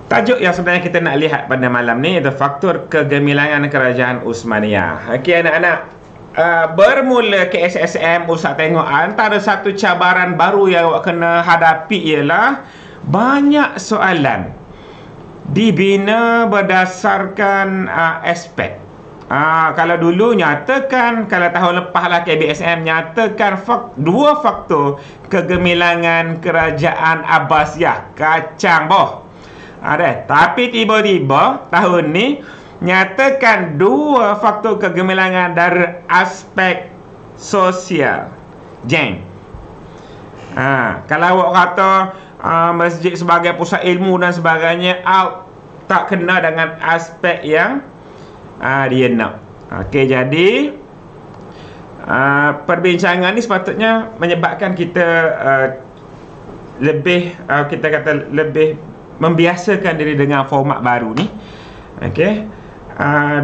tajuk yang sebenarnya kita nak lihat pada malam ni, iaitu faktor kegemilangan kerajaan Uthmaniyah. Okey, anak-anak, bermula KSSM, Ustaz tengok antara satu cabaran baru yang awak kena hadapi ialah banyak soalan dibina berdasarkan aspek. Kalau dulu nyatakan, kalau tahun lepas lah KBSM nyatakan dua faktor kegemilangan kerajaan Abbasiyah. Kacang boh. Tapi tiba-tiba tahun ni nyatakan dua faktor kegemilangan dari aspek sosial. Jeng. Kalau awak kata masjid sebagai pusat ilmu dan sebagainya, tak kena dengan aspek yang dia nak. Okey, jadi perbincangan ni sepatutnya menyebabkan kita lebih kita kata lebih membiasakan diri dengan format baru ni. Okey.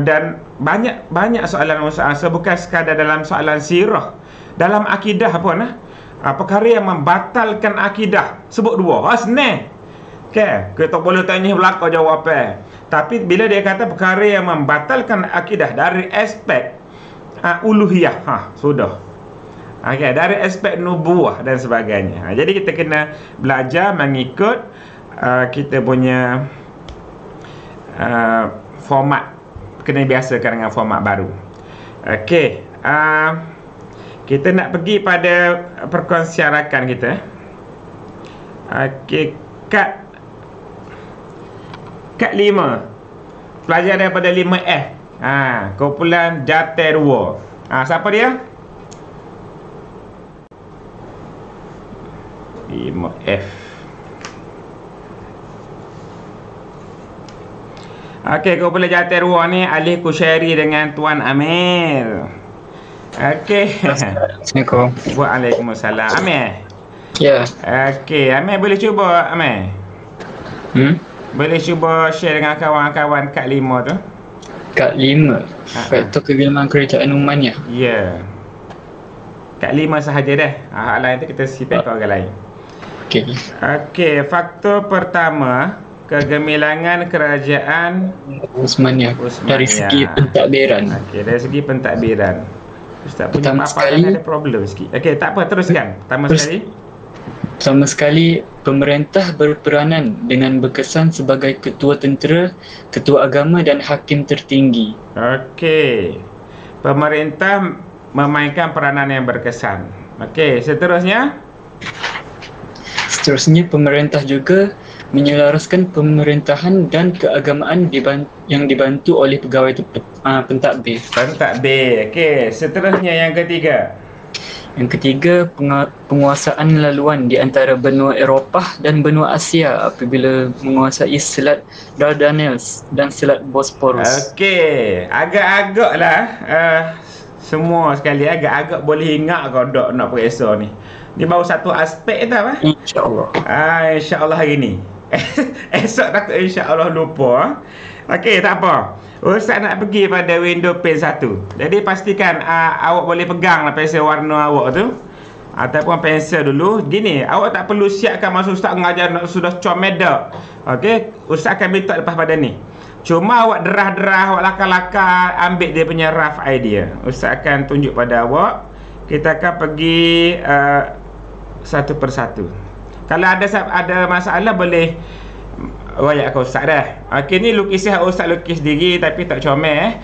Dan banyak soalan Ustaz, bukan sekadar dalam soalan sirah, dalam akidah pun perkara yang membatalkan akidah sebut dua. Senang. Okey, kita boleh tanya belaka jawab apa. Tapi bila dia kata perkara yang membatalkan akidah dari aspek uluhiyah, sudah. Okey, dari aspek nubuwah dan sebagainya. Jadi kita kena belajar mengikut kita punya format, kena biasakan dengan format baru. Okey, kita nak pergi pada perkongsian rakan kita. Okey, kad 5 pelajar daripada 5F. Kumpulan Jatah 2. Siapa dia? 5F. Okey, kumpulan Jatah 2 ni Alif Kushairi dengan Tuan Amir. Okey. Assalamualaikum. Waalaikumsalam. Amir. Ya. Okey, Amir boleh cuba, Amir? Boleh cuba share dengan kawan-kawan kad 5 tu? Kad 5. Faktor kegemaran kerajaan Umayyah. Ya. Kad 5 sahaja dah. Hal lain tu kita sipek ke orang lain. Okey. Okey, faktor pertama, kegemilangan kerajaan Utsmaniyah dari segi pentadbiran. Okey, dari segi pentadbiran. Ustaz punya Pertama paparan sekali, ada problem sikit. Okey, tak apa, teruskan. Pertama sekali, pemerintah berperanan dengan berkesan sebagai ketua tentera, ketua agama dan hakim tertinggi. okey, pemerintah memainkan peranan yang berkesan. Okey, seterusnya, pemerintah juga menyelaraskan pemerintahan dan keagamaan yang dibantu oleh pegawai pentadbir. pentadbir. Okey, seterusnya yang ketiga. Yang ketiga, penguasaan laluan di antara benua Eropah dan benua Asia apabila menguasai Selat Dardanelles dan Selat Bosporus. Okey, agak-agak lah semua sekali agak-agak boleh ingat kau dok nak periksa ni. Ni baru satu aspek tau InsyaAllah. InsyaAllah hari ni. Esok takut insyaAllah lupa. Okey, tak apa. Ustaz nak pergi pada window pane 1. Jadi pastikan awak boleh pegang lah pensel warna awak tu, ataupun pensel dulu. Gini, awak tak perlu siapkan masa Ustaz mengajar sudah comel dah. Okey, Ustaz akan minta lepas pada ni. Cuma awak derah-derah, awak lakar-lakar ambil dia punya rough idea. Ustaz akan tunjuk pada awak. Kita akan pergi satu persatu. Kalau ada masalah boleh royak ke Ustaz dah. Okey, ni lukisan Ustaz lukis sendiri tapi tak comel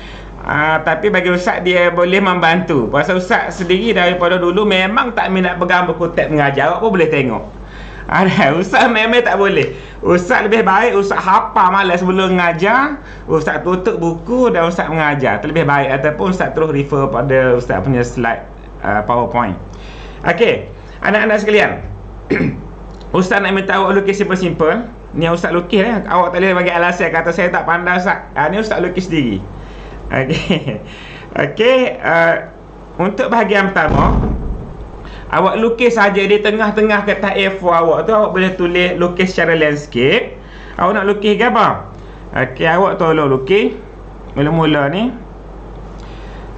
tapi bagi Ustaz dia boleh membantu. Pasal Ustaz sendiri daripada dulu memang tak minat pegang buku teks mengajar. Awak pun boleh tengok. Ustaz memang tak boleh. Ustaz lebih baik Ustaz hafal malas sebelum mengajar, Ustaz tutup buku dan Ustaz mengajar. Terlebih baik, ataupun Ustaz terus refer pada Ustaz punya slide PowerPoint. Okey, anak-anak sekalian. Ustaz nak minta awak lukis simple-simple. Ni Ustaz lukis awak tak boleh bagi alasan kata saya tak pandai Ustaz. Ni Ustaz lukis sendiri. Okey. Okey, untuk bahagian pertama, awak lukis saja di tengah-tengah kertas A4 awak tu, awak boleh tulis lukis secara landscape. Awak nak lukis ke apa? Okey, awak tolong lukis mula-mula ni.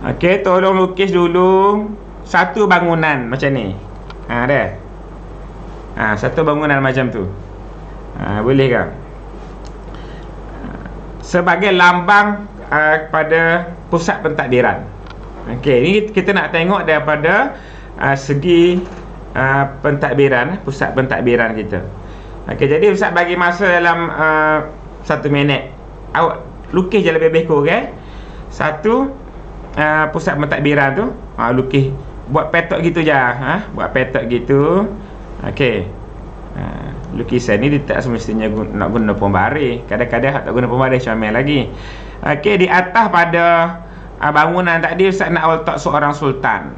Okey, tolong lukis dulu satu bangunan macam ni. Dah. Satu bangunan macam tu. Boleh ke? Sebagai lambang pada pusat pentadbiran. Okey, ini kita nak tengok daripada segi pentadbiran, pusat pentadbiran kita. Okey, jadi Ustaz bagi masa dalam 1 minit. Awak lukis je lebih kurang satu pusat pentadbiran tu. Lukis, buat petok gitu je. Buat petok gitu. Okey. Lukisan ni dia tak semestinya nak guna pembaris. Kadang-kadang tak guna pembaris comel lagi. Okey, di atas pada bangunan tadi Ustaz nak letak seorang sultan.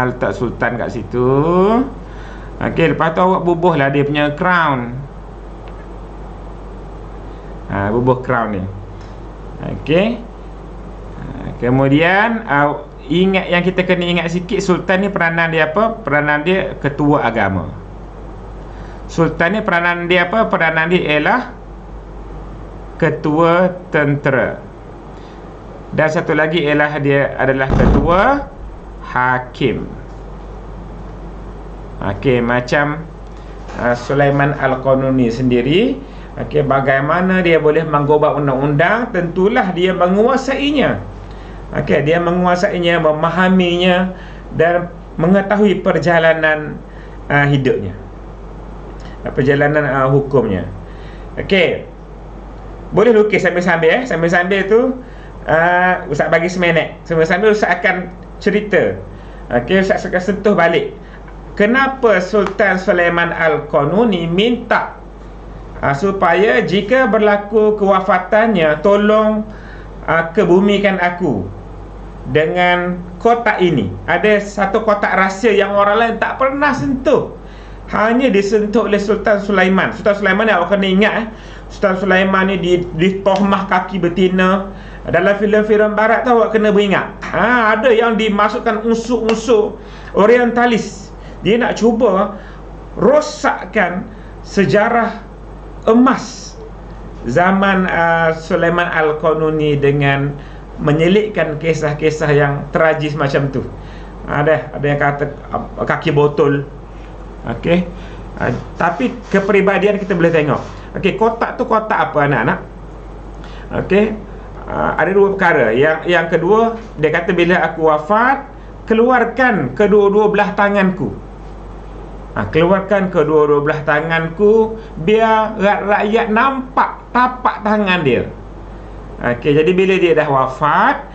Letak sultan kat situ. Okey, lepas tu awak bubuhlah dia punya crown. Bubuh crown ni. Okey. Kemudian ingat yang kita kena ingat sikit, sultan ni peranan dia apa? Peranan dia ketua agama. Sultan ni peranan dia apa? Peranan dia ialah ketua tentera. Dan satu lagi ialah dia adalah ketua hakim. Okey, macam Sulaiman Al-Qanuni sendiri. Okey, bagaimana dia boleh menggubah undang-undang? Tentulah dia menguasainya. Okey, dia menguasainya, memahaminya dan mengetahui perjalanan hidupnya, perjalanan hukumnya. Okey, boleh lukis sambil-sambil sambil-sambil tu Ustaz bagi seminit. Sambil-sambil Ustaz akan cerita. Okey, Ustaz akan sentuh balik kenapa Sultan Sulaiman Al-Qanuni minta supaya jika berlaku kewafatannya, tolong kebumikan aku dengan kotak ini. Ada satu kotak rahsia yang orang lain tak pernah sentuh, hanya disentuh oleh Sultan Sulaiman. Sultan Sulaiman ni awak kena ingat, Sultan Sulaiman ni ditohmah kaki betina. Dalam filem-filem barat tu awak kena beringat, ada yang dimasukkan unsur-unsur orientalis. Dia nak cuba rosakkan sejarah emas zaman Sulaiman Al-Qanuni dengan menyelitkan kisah-kisah yang tragis macam tu. Ada yang kata kaki botol. Okey, tapi kepribadian kita boleh tengok. Okey, kotak tu kotak apa anak-anak? Okey, ada dua perkara. Yang kedua, dia kata bila aku wafat, keluarkan kedua-dua belah tanganku. Keluarkan kedua-dua belah tanganku biar rakyat nampak tapak tangan dia. Okey, jadi bila dia dah wafat,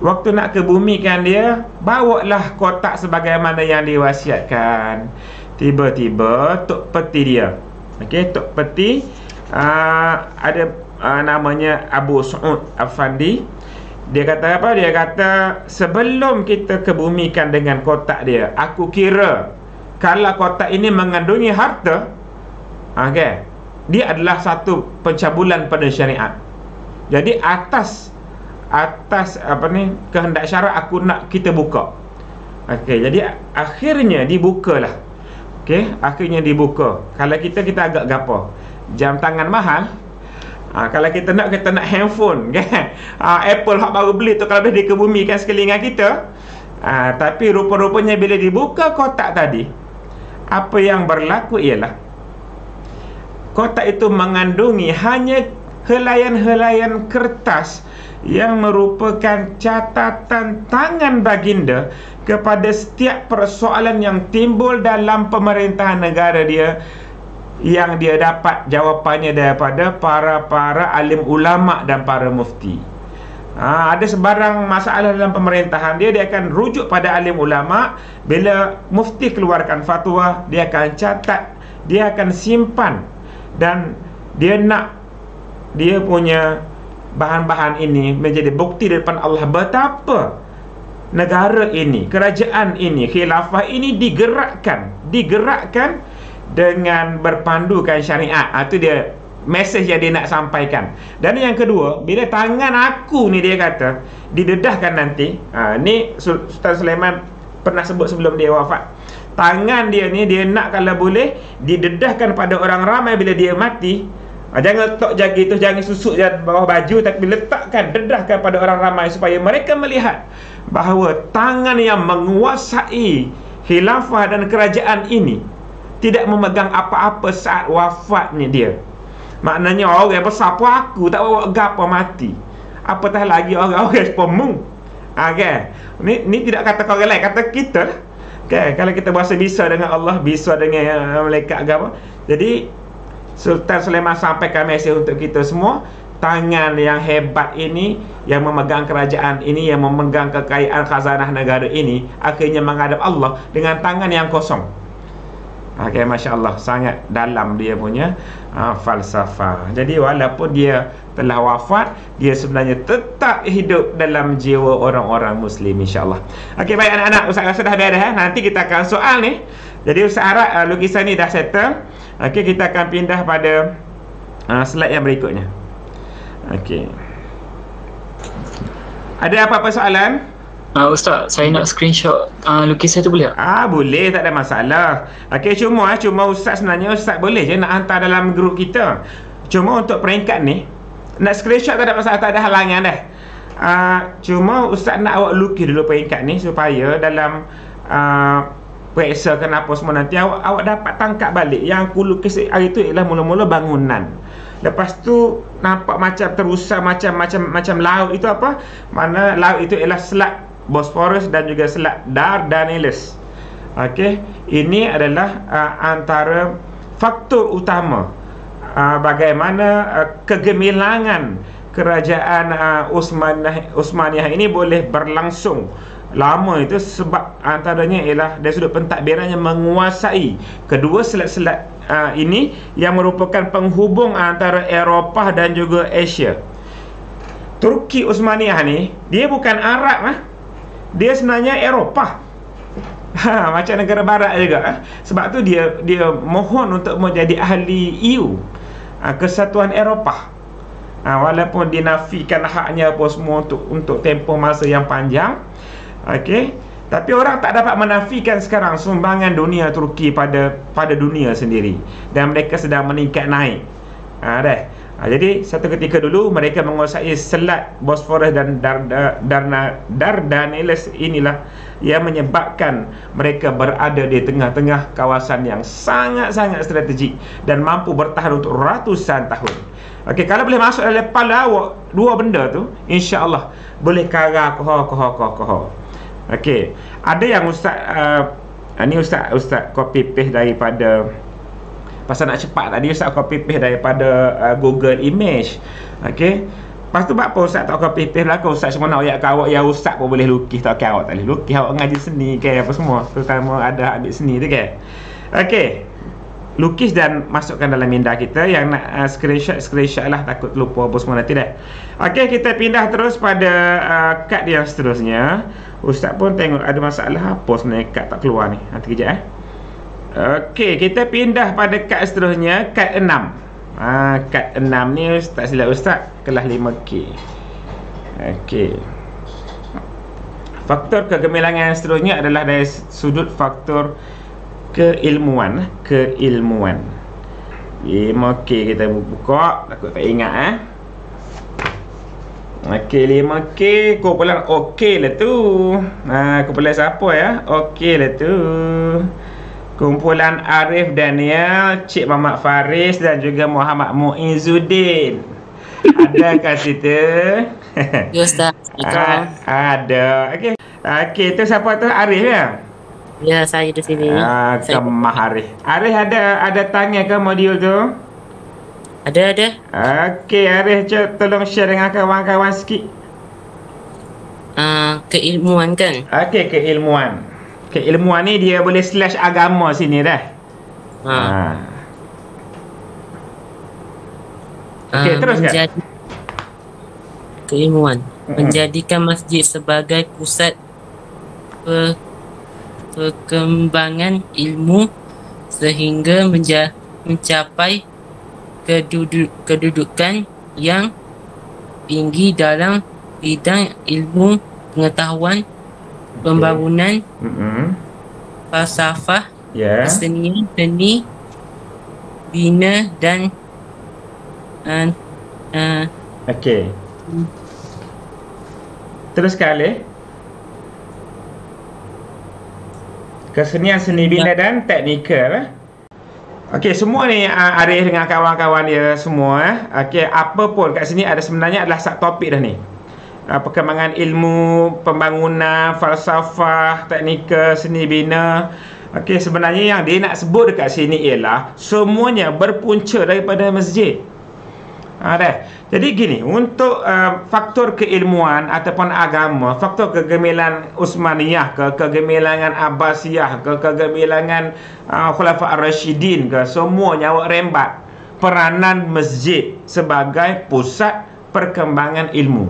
waktu nak kebumikan dia, bawalah kotak sebagaimana yang diwasiatkan. Tiba-tiba tok peti dia, okey, tok peti ada namanya Abu Su'ud Afandi. Dia kata apa? Dia kata sebelum kita kebumikan dengan kotak dia, aku kira kalau kotak ini mengandungi harta, okey, dia adalah satu pencabulan pada syariat. Jadi atas kehendak syarak aku nak kita buka. Okey, jadi akhirnya dibukalah. Okey, akhirnya dibuka. Kalau kita agak gapo. Jam tangan mahal. Kalau kita nak handphone kan. Apple hak baru beli tu kalau boleh dikebumikan sekeliling kita. Tapi rupa-rupanya bila dibuka kotak tadi, apa yang berlaku ialah kotak itu mengandungi hanya helaian-helaian kertas yang merupakan catatan tangan baginda kepada setiap persoalan yang timbul dalam pemerintahan negara dia, yang dia dapat jawapannya daripada para alim ulama dan para mufti. Ada sebarang masalah dalam pemerintahan dia akan rujuk pada alim ulama. Bila mufti keluarkan fatwa, dia akan catat, dia akan simpan, dan dia nak dia punya bahan-bahan ini menjadi bukti di depan Allah betapa negara ini, kerajaan ini, khilafah ini digerakkan dengan berpandukan syariat. Itu dia mesej yang dia nak sampaikan. Dan yang kedua, bila tangan aku ni, dia kata didedahkan nanti. Ni Sultan Sulaiman pernah sebut sebelum dia wafat. Tangan dia ni dia nak kalau boleh didedahkan pada orang ramai bila dia mati. Jangan letak jagi tu, jangan susuk je bawah baju, tapi letakkan, dedahkan pada orang ramai supaya mereka melihat bahawa tangan yang menguasai khilafah dan kerajaan ini tidak memegang apa-apa saat wafatnya dia. Maknanya orang besar pun aku tak bawa gapa mati, apatah lagi orang-orang pemung. Okay. Ni tidak kata orang lain, kata kita lah. Okay. Kalau kita berasa bisa dengan Allah, bisa dengan malaikat agama. Jadi Sultan Sulaiman sampaikan mesej untuk kita semua. Tangan yang hebat ini, yang memegang kerajaan ini, yang memegang kekayaan khazanah negara ini, akhirnya menghadap Allah dengan tangan yang kosong. Okay, Masya Allah, sangat dalam dia punya falsafah. Jadi walaupun dia telah wafat, dia sebenarnya tetap hidup dalam jiwa orang-orang Muslim, insyaAllah. Okay, baik anak-anak, Ustaz rasa dah beres. Nanti kita akan soal ni. Jadi Ustaz harap lukisan ni dah settle. Okay, kita akan pindah pada slide yang berikutnya. Okay, ada apa-apa soalan? Ustaz, saya nak screenshot lukisan tu boleh tak? Boleh, tak ada masalah. Okey, cuma Ustaz sebenarnya Ustaz boleh je nak hantar dalam grup kita. Cuma untuk peringkat ni, nak screenshot tak ada masalah, tak ada halangan dah. Cuma Ustaz nak awak lukis dulu peringkat ni supaya dalam periksa kenapa semua nanti awak dapat tangkap balik. Yang aku lukis hari tu ialah mula-mula bangunan. Lepas tu nampak macam terusan macam laut. Itu apa? Mana laut itu ialah Selat Bosphorus dan juga Selat Dardanelles. Okey, ini adalah antara faktor utama bagaimana kegemilangan kerajaan Uthmaniyah ini boleh berlangsung lama. Itu sebab antaranya ialah dari sudut pentadbirannya menguasai kedua selat-selat ini yang merupakan penghubung antara Eropah dan juga Asia. Turki Uthmaniyah ni dia bukan Arab dia sebenarnya Eropah. Macam negara barat juga. Sebab tu dia mohon untuk menjadi ahli EU, Kesatuan Eropah. Walaupun dinafikan haknya apa semua untuk tempoh masa yang panjang. Okey, tapi orang tak dapat menafikan sekarang sumbangan dunia Turki pada dunia sendiri, dan mereka sedang meningkat naik. Jadi satu ketika dulu mereka menguasai Selat Bosphorus dan Dardanelles. Inilah yang menyebabkan mereka berada di tengah-tengah kawasan yang sangat-sangat strategik dan mampu bertahan untuk ratusan tahun. Okey, kalau boleh masuk dalam kepala awak dua benda tu, insya-Allah boleh kara koho. Okey, ada yang Ustaz ni Ustaz copy paste daripada, pasal nak cepat tadi Ustaz copy paste daripada Google Image. Okey, lepas tu buat apa Ustaz tak copy paste lah, Ustaz cuma nak ayat awak ya Ustaz pun boleh lukis tak, awak tak boleh lukis, awak ngaji seni ke apa semua, terutama ada ambil seni tu ke. Okey, lukis dan masukkan dalam minda kita. Yang nak screenshot lah, takut lupa apa semua nanti dah. Okey, kita pindah terus pada kad yang seterusnya. Ustaz pun tengok ada masalah apa sebenarnya kad tak keluar ni. Nanti kejap Okey, kita pindah pada kad seterusnya, kad 6. Kad 6 ni tak silap Ustaz kelas 5K. Okey, faktor kegemilangan yang seterusnya adalah dari sudut faktor keilmuan. 5K kita buka, takut tak ingat Okey, 5K kumpulan okey lah tu. Kumpulan siapa ya? Okey lah tu. Kumpulan Arif Daniel, Cik Muhammad Faris dan juga Muhammad Muizuddin. Ada kat situ? Ya Ustaz. Ada. Okey, tu siapa tu? Arif ya? Ya, saya di sini. Kemah Arif. Arif ada tanya ke modul tu? Ada. Okey, Arif, tolong share dengan kawan-kawan sikit. Keilmuan kan? Okey, keilmuan. Keilmuan ni dia boleh slash agama sini dah. Okey, teruskan. Keilmuan. Menjadikan masjid sebagai pusat perkembangan ilmu sehingga mencapai kedudukan yang tinggi dalam bidang ilmu pengetahuan, pembangunan, falsafah, kesenian, seni, bina dan okey. Terus sekali. Kesenian, seni bina dan teknikal. Okey, semua ni Arif dengan kawan-kawan dia semua Okey, apa pun kat sini ada sebenarnya adalah subtopik dah ni. Perkembangan ilmu, pembangunan, falsafah, teknikal, seni bina. Okey, sebenarnya yang dia nak sebut dekat sini ialah semuanya berpunca daripada masjid. Jadi gini, untuk faktor keilmuan ataupun agama, faktor kegemilangan Uthmaniyah ke, kegemilangan Abbasiyah ke, kegemilangan Khulafa Ar-Rasyidin ke, semuanya awak rembat peranan masjid sebagai pusat perkembangan ilmu.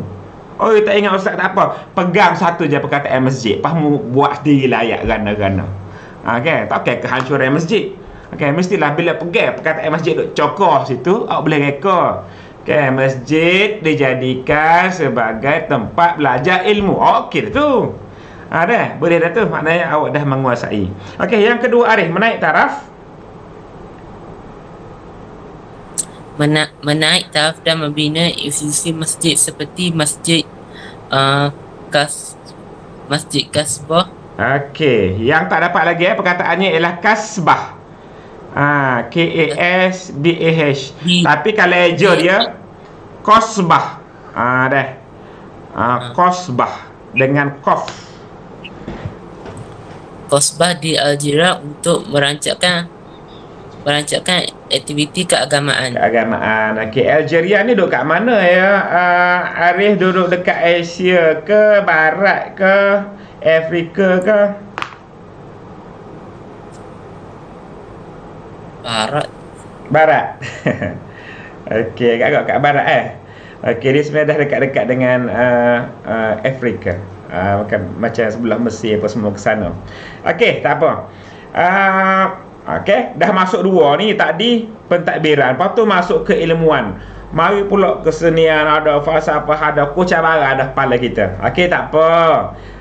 Oh, tak ingat Ustaz tak apa, pegang satu je perkataan masjid, pahamu buat sendiri ayat gana-gana. Okey, tak okey kehancuran masjid. Okey, mestilah bila pegang perkataan masjid duk cokoh situ, awak boleh reka. Okay, masjid dijadikan sebagai tempat belajar ilmu. Okey tu. Dah, boleh dah tu. Maknanya awak dah menguasai. Okey, yang kedua Arif, menaik taraf. Menaik taraf dan membina institusi masjid seperti Masjid Kasbah. Okey, yang tak dapat lagi perkataannya ialah kasbah. Kasbah. Tapi kalau eja dia kosbah. Dah. Kosbah dengan qaf. Kosbah di Algeria untuk merancangkan aktiviti keagamaan. Okey, Algeria ni duduk kat mana ya? Arif duduk dekat Asia ke, Barat ke, Afrika ke? Barat. Okey, agak kat barat Okey, dia sebenarnya dah dekat-dekat dengan Afrika. Macam sebelah Mesir apa semua ke sana. Okey, tak apa. Okey, dah masuk dua ni. Tadi pentadbiran, lepas tu masuk ke ilmuan. Mari pula kesenian, ada falsafah, ada kucabaran dah kepala kita. Okey, tak apa.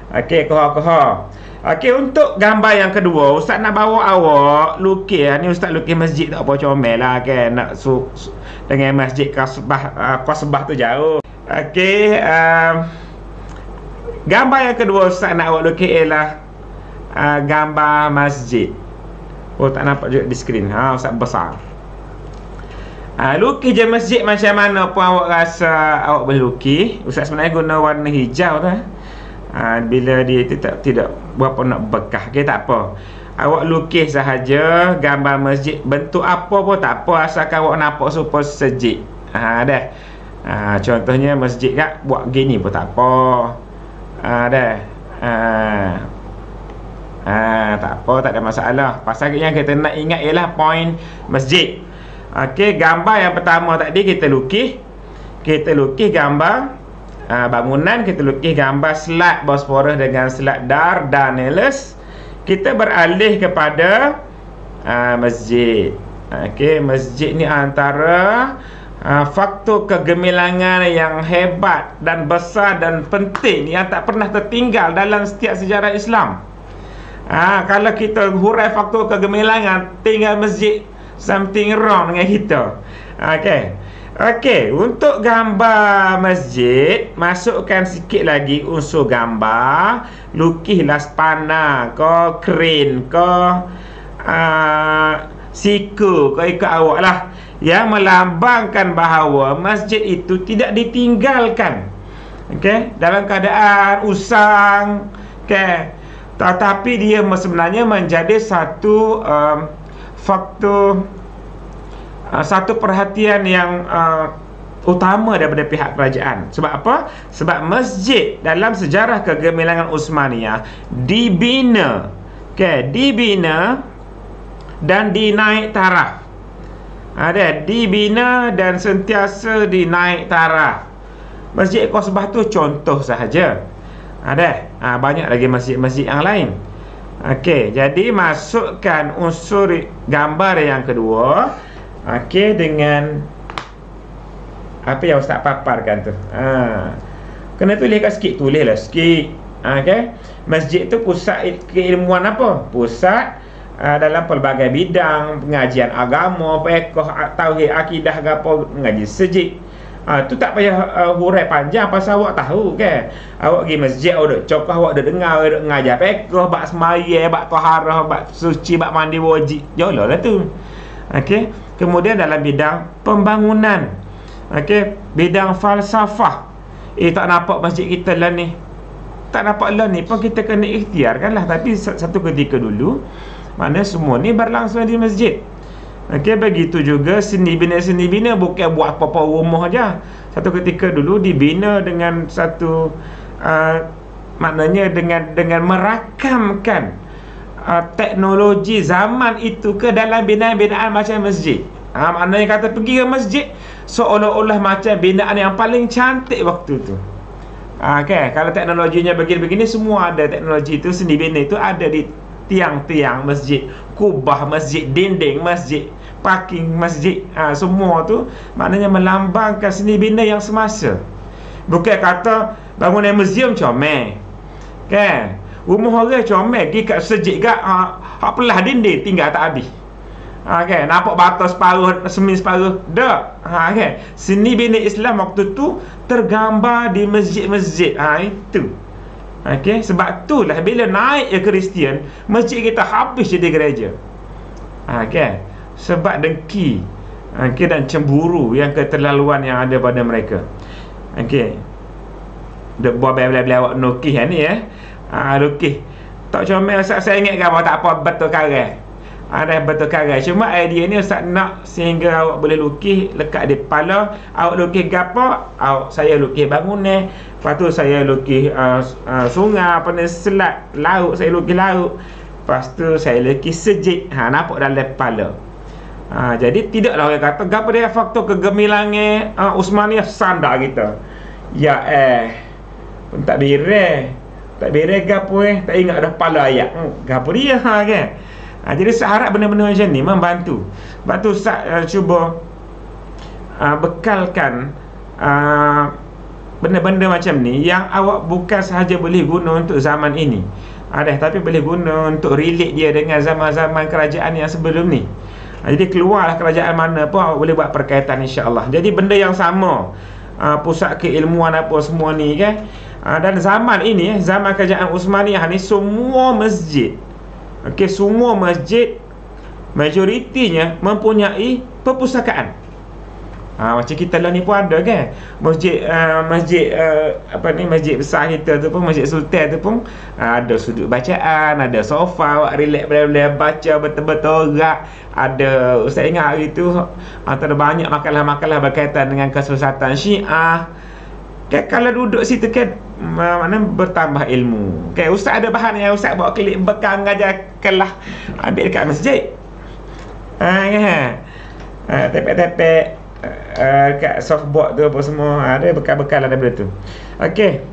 Okey, koha-koha. Okey, untuk gambar yang kedua, Ustaz nak bawa awak lukis. Ni Ustaz lukis masjid tak apa comel lah kan. Nak dengan masjid Kasbah tu jauh. Okey, gambar yang kedua Ustaz nak awak lukis ialah gambar masjid. Oh, tak nampak juga di skrin. Ustaz besar. Lukis je masjid macam mana pun awak rasa awak boleh lukis. Ustaz sebenarnya guna warna hijau tu. Bila dia tidak berapa nak bekah. Okey, tak apa. Awak lukis sahaja gambar masjid, bentuk apa pun tak apa, asalkan awak nampak supaya sejuk. Dah. Contohnya masjid kat buat gini pun tak apa. Dah. Tak apa, tak ada masalah. Pasal yang kita nak ingat ialah poin masjid. Okey, gambar yang pertama tadi kita lukis gambar bangunan, kita lukis gambar Selat Bosporus dengan Selat Dardanelles. Kita beralih kepada masjid. Okey, masjid ni antara faktor kegemilangan yang hebat dan besar dan penting yang tak pernah tertinggal dalam setiap sejarah Islam. Kalau kita hurai faktor kegemilangan, tinggal masjid, something wrong dengan kita. Okey, untuk gambar masjid, masukkan sikit lagi unsur gambar. Lukislah spana ke, crane ke, siku ke, ikut awak lah, yang melambangkan bahawa masjid itu tidak ditinggalkan. Okey, dalam keadaan usang. Okey, tetapi dia sebenarnya menjadi satu faktor, satu perhatian yang utama daripada pihak kerajaan. Sebab apa? Sebab masjid dalam sejarah kegemilangan Uthmaniyah dibina, dibina dan dinaik taraf. Dibina dan sentiasa dinaik taraf. Masjid Kasbah tu contoh sahaja. Banyak lagi masjid-masjid yang lain. Okey, jadi masukkan unsur gambar yang kedua. Okey, dengan apa yang Ustaz paparkan tu. Kena tuliskan sikit, tulislah sikit. Okey, masjid tu pusat keilmuan apa? Pusat dalam pelbagai bidang, pengajian agama, fiqh, tauhid, akidah, apa, mengaji sejid. Tu tak payah hurai panjang pasal awak tahu kan. Awak pergi masjid, awak cokah, awak dah dengar, awak mengajar fiqh, bab sembahyang, bab taharah, bab suci, bab mandi wajib. Jolalah tu. Okey, kemudian dalam bidang pembangunan, okey, bidang falsafah. Tak nampak masjid kita lah ni, tak nampak lah ni pun kita kena ikhtiarkan lah. Tapi satu ketika dulu, mana semua ni berlangsung di masjid. Okey, begitu juga seni bina bukan buat apa-apa rumah aja. Satu ketika dulu dibina dengan satu maknanya dengan merakamkan teknologi zaman itu ke dalam binaan-binaan macam masjid. Maknanya kata pergi ke masjid seolah-olah macam binaan yang paling cantik waktu tu. Okay, kalau teknologinya begini-begini, semua ada teknologi itu, seni bina itu ada di tiang-tiang masjid, kubah masjid, dinding masjid, parking masjid. Semua tu maknanya melambangkan seni bina yang semasa. Bukan kata bangunan muzium comel, kan? Rumah orang comel pergi kat sejik kat hak pelah dinding tinggal tak habis. Okay, nampak batas separuh, semin separuh. Dak. Okay. Seni bina Islam waktu tu tergambar di masjid-masjid. Itu. Okay. Sebab itulah bila naik ke Kristian, masjid kita habis jadi gereja. Okay. Sebab dengki. Okay. Dan cemburu yang keterlaluan yang ada pada mereka. Okay. Dek buat bela-bela awak nukih ni lukih. Tak comel Ustaz, saya ingat gambar tak apa betul karang. Ada betul karang. Cuma idea ni Ustaz nak sehingga awak boleh lukis lekat di kepala. Awak lukis gapo? Saya lukis bangunan. Lepas tu saya lukis sungai, apa ni, selat, laut, saya lukis laut. Lepas tu saya lukis sejik. Nampak dalam kepala. Jadi tidaklah orang kata gapo dia faktor kegemilangan Uthmaniyah sandar kita. Ya pun tak beres. Tak beres gapo tak ingat dah kepala ayat. Gapo dia kan? Jadi saya harap benda-benda macam ni membantu. Sebab tu Ustaz cuba bekalkan benda-benda macam ni yang awak bukan sahaja boleh guna untuk zaman ini, tapi boleh guna untuk relate dia dengan zaman-zaman kerajaan yang sebelum ni. Jadi keluarlah kerajaan mana pun awak boleh buat perkaitan, insya-Allah. Jadi benda yang sama, pusat keilmuan apa semua ni kan. Dan zaman ini, zaman kerajaan Uthmaniyah ni, semua masjid, semua masjid majoritinya mempunyai perpustakaan. Macam kita lah ni pun ada kan. Masjid masjid besar kita tu pun, Masjid Sultan tu pun ada sudut bacaan, ada sofa awak relax boleh baca betul-betul gerak. Ada, Ustaz ingat hari tu antara banyak makalah-makalah berkaitan dengan kesesatan Syiah. Kalau duduk situ kan mana bertambah ilmu. Ustaz ada bahan yang Ustaz bawa klik bekal ngajar kelah ambil dekat masjid. Tepek-tepek kat softboard tu apa semua, ada bekal-bekal ada benda tu. Okey.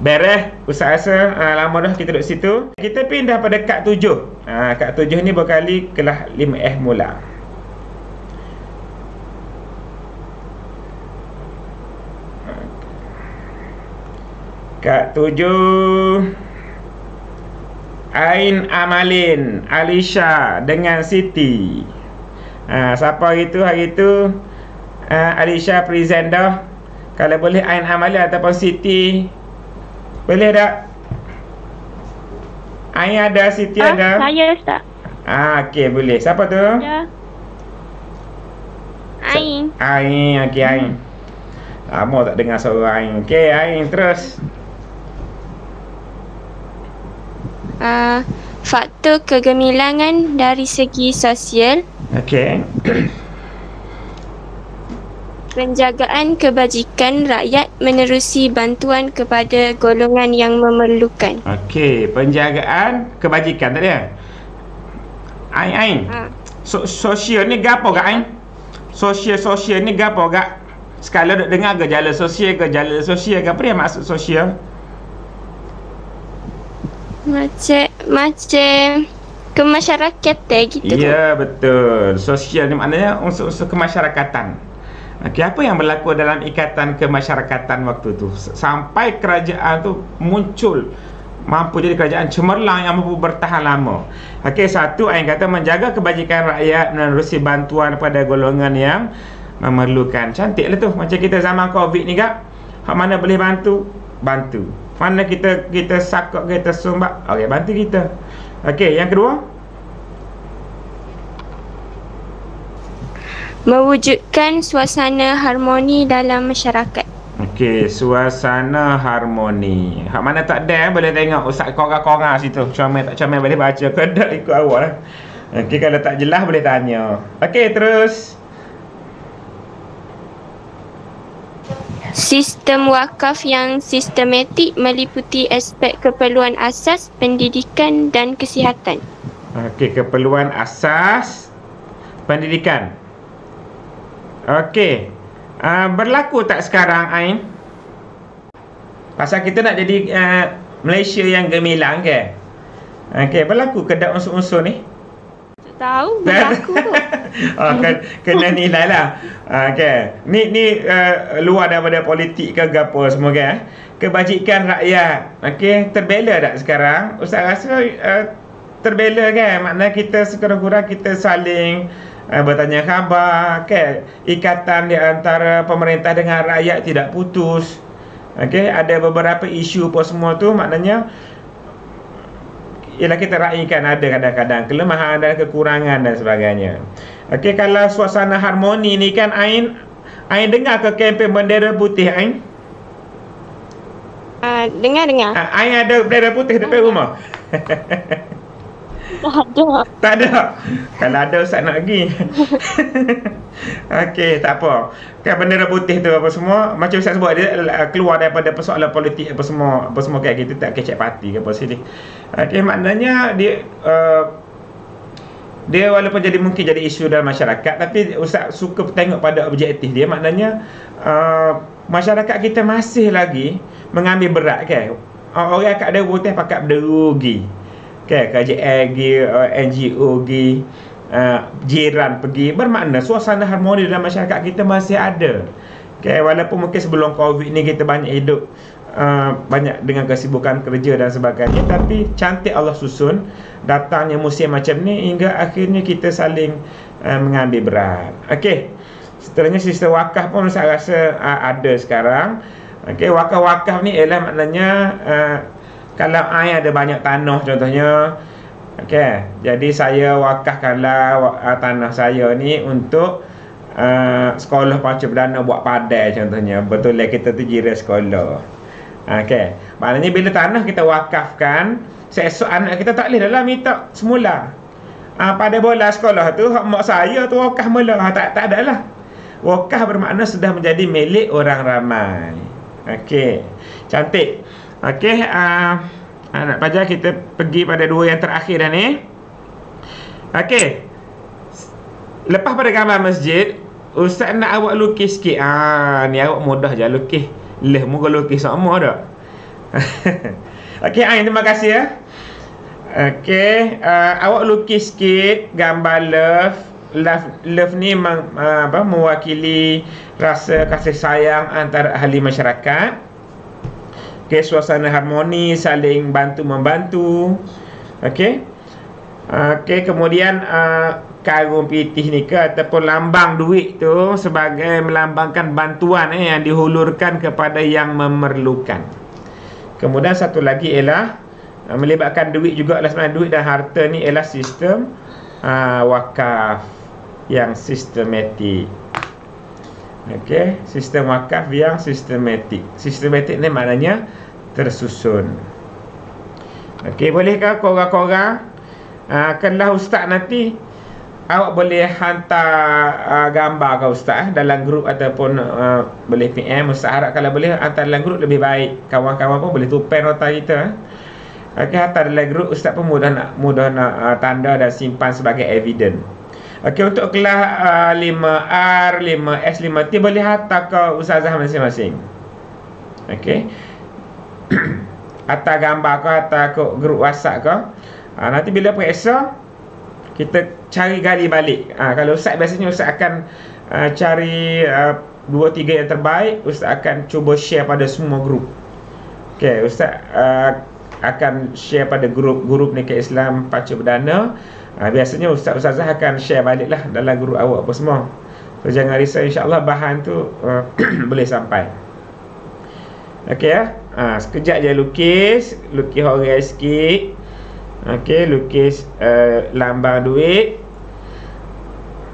Beres, Ustaz rasa lama dah kita duduk situ. Kita pindah pada kad 7. Kad 7 ni berkali kelas 5F mula. Kad 7 Ain Amalin, Alisha dengan Siti. Siapa hari tu Alisha present dah. Kalau boleh Ain Amalin ataupun Siti, boleh tak? Ain ada, Siti ada? Saya Ustaz. Okey, boleh. Siapa tu? Ya. Ain. Ain, okey Ain. Lama tak dengar suara Ain. Okey Ain, terus. Faktor kegemilangan dari segi sosial. Okey. Penjagaan kebajikan rakyat menerusi bantuan kepada golongan yang memerlukan. Okey, penjagaan kebajikan tadi ya. Ain. Sosial ni gapo gak Ain? Sosial ni gapo gak? Sekali duk dengar ke jalan sosial ke apa dia maksud sosial? Macam kemasyarakatan gitu. Ya, betul. Sosial ni maknanya unsur-unsur kemasyarakatan. Okey, apa yang berlaku dalam ikatan kemasyarakatan waktu tu sampai kerajaan tu muncul, mampu jadi kerajaan cemerlang yang mampu bertahan lama. Okey, satu Ain kata menjaga kebajikan rakyat menerusi bantuan pada golongan yang memerlukan. Cantiklah tu. Macam kita zaman Covid ni kak, hak mana boleh bantu, mana kita sakok, kita sumbak, okey, bantu kita. Okey, yang kedua, mewujudkan suasana harmoni dalam masyarakat. Okey, suasana harmoni. Hak mana tak ada boleh tengok Ustaz korang-korang situ. Comel tak comel boleh baca ke tak, ikut awak lah. Okey, kalau tak jelas boleh tanya. Okey, terus. Sistem wakaf yang sistematik meliputi aspek keperluan asas, pendidikan dan kesihatan. Okey, keperluan asas, pendidikan. Okey. Berlaku tak sekarang Ain? Pasal kita nak jadi Malaysia yang gemilang ke? Okey, berlaku ke tak unsur-unsur ni? tahu, berlaku tu. Kena nilai lah. Okay. Ni luar daripada politik ke apa semua kan. Kebajikan rakyat. Okay. Terbela tak sekarang? Ustaz rasa terbela kan? Maknanya kita sekurang-kurang kita saling bertanya khabar. Okay. Ikatan di antara pemerintah dengan rakyat tidak putus. Okay. Ada beberapa isu apa semua tu maknanya ialah kita raikan ada kadang-kadang kelemahan dan kekurangan dan sebagainya. Okey, kalau suasana harmoni ni kan Ain dengar ke kempen bendera putih Ain? Dengar. Ain ada bendera putih depan rumah? Tak ada. Kalau ada Ustaz nak pergi. Okey, tak apa. Kan bendera putih tu apa semua macam Ustaz sebut dia keluar daripada persoalan politik apa semua kayak gitu, tak kecek parti ke apa sini. Okey, maknanya dia walaupun mungkin jadi isu dalam masyarakat, tapi Ustaz suka tengok pada objektif dia. Maknanya masyarakat kita masih lagi mengambil berat kan. Orang kat ada putih pakat berderugi. Okay, KJL pergi, NGO pergi, jiran pergi. Bermakna suasana harmoni dalam masyarakat kita masih ada. Okay, walaupun mungkin sebelum COVID ni kita banyak hidup banyak dengan kesibukan kerja dan sebagainya, tapi cantik Allah susun datangnya musim macam ni hingga akhirnya kita saling mengambil berat. Okey, seterusnya sistem wakaf pun saya rasa ada sekarang. Okey, wakaf ni ialah maknanya kalau saya ada banyak tanah contohnya, okey, jadi saya wakafkanlah tanah saya ni untuk sekolah panca perdana buat padai contohnya. Betul lah kita tu jiran sekolah. Okey, maknanya bila tanah kita wakafkan, seesok anak kita tak boleh dalam minta semula. Pada bola sekolah tu hak mak saya tu wakaf mula. Tak ada lah. Wakaf bermakna sudah menjadi milik orang ramai. Okey, cantik. Okey, nak pelajar kita pergi pada dua yang terakhir dah ni. Okey, lepas pada gambar masjid, Ustaz nak awak lukis sikit. Ni awak mudah je lukis. Leh muka lukis sama dah. Okey, Ain, terima kasih ya. Okey, awak lukis sikit gambar love ni mewakili rasa kasih sayang antara ahli masyarakat. Okey, suasana harmoni, saling bantu-membantu. Okey. Okey, kemudian karung pitih ni ke ataupun lambang duit tu sebagai melambangkan bantuan yang dihulurkan kepada yang memerlukan. Kemudian satu lagi ialah melibatkan duit juga lah, sebenarnya duit dan harta ni ialah sistem wakaf yang sistematik. Okey, sistem wakaf yang sistematik. Sistematik ni maknanya tersusun. Okey, bolehkah korang-korang kenlah Ustaz nanti awak boleh hantar gambar ke Ustaz dalam grup ataupun boleh PM. Ustaz harap kalau boleh hantar dalam grup lebih baik. Kawan-kawan pun boleh tupen nota kita. Okey, hantar dalam grup, Ustaz pun mudah nak tanda dan simpan sebagai evidence. Okey, untuk kelas 5R, 5S, 5T boleh hantar ke ustazah masing-masing. Okey. Hantar gambar ke, hantar ke grup WhatsApp ke. Nanti bila periksa kita cari gali balik. Kalau Ustaz biasanya Ustaz akan cari 2-3 yang terbaik, Ustaz akan cuba share pada semua grup. Okey, Ustaz akan share pada grup Nikah Islam Panca Perdana. Biasanya Ustaz-Ustazah akan share balik lah dalam grup awak apa semua. So jangan risau, insyaAllah bahan tu boleh sampai. Okey ya. Sekejap je lukis orang sikit. Okey, lukis lambang duit.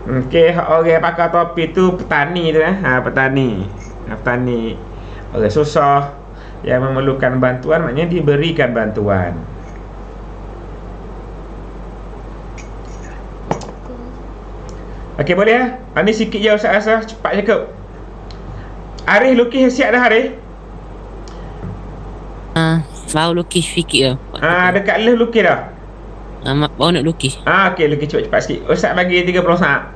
Okey, orang pakai topi tu petani tu petani. Orang susah yang memerlukan bantuan, maknanya diberikan bantuan. Okey, boleh ya? Ni sikit je Ustaz rasa, cepat cukup. Arif lukis siap dah Arif? Baru lukis sikit dah. Dekat left lukis dah? Baru nak lukis. Okey, lukis cepat-cepat sikit. Ustaz bagi 30 saat.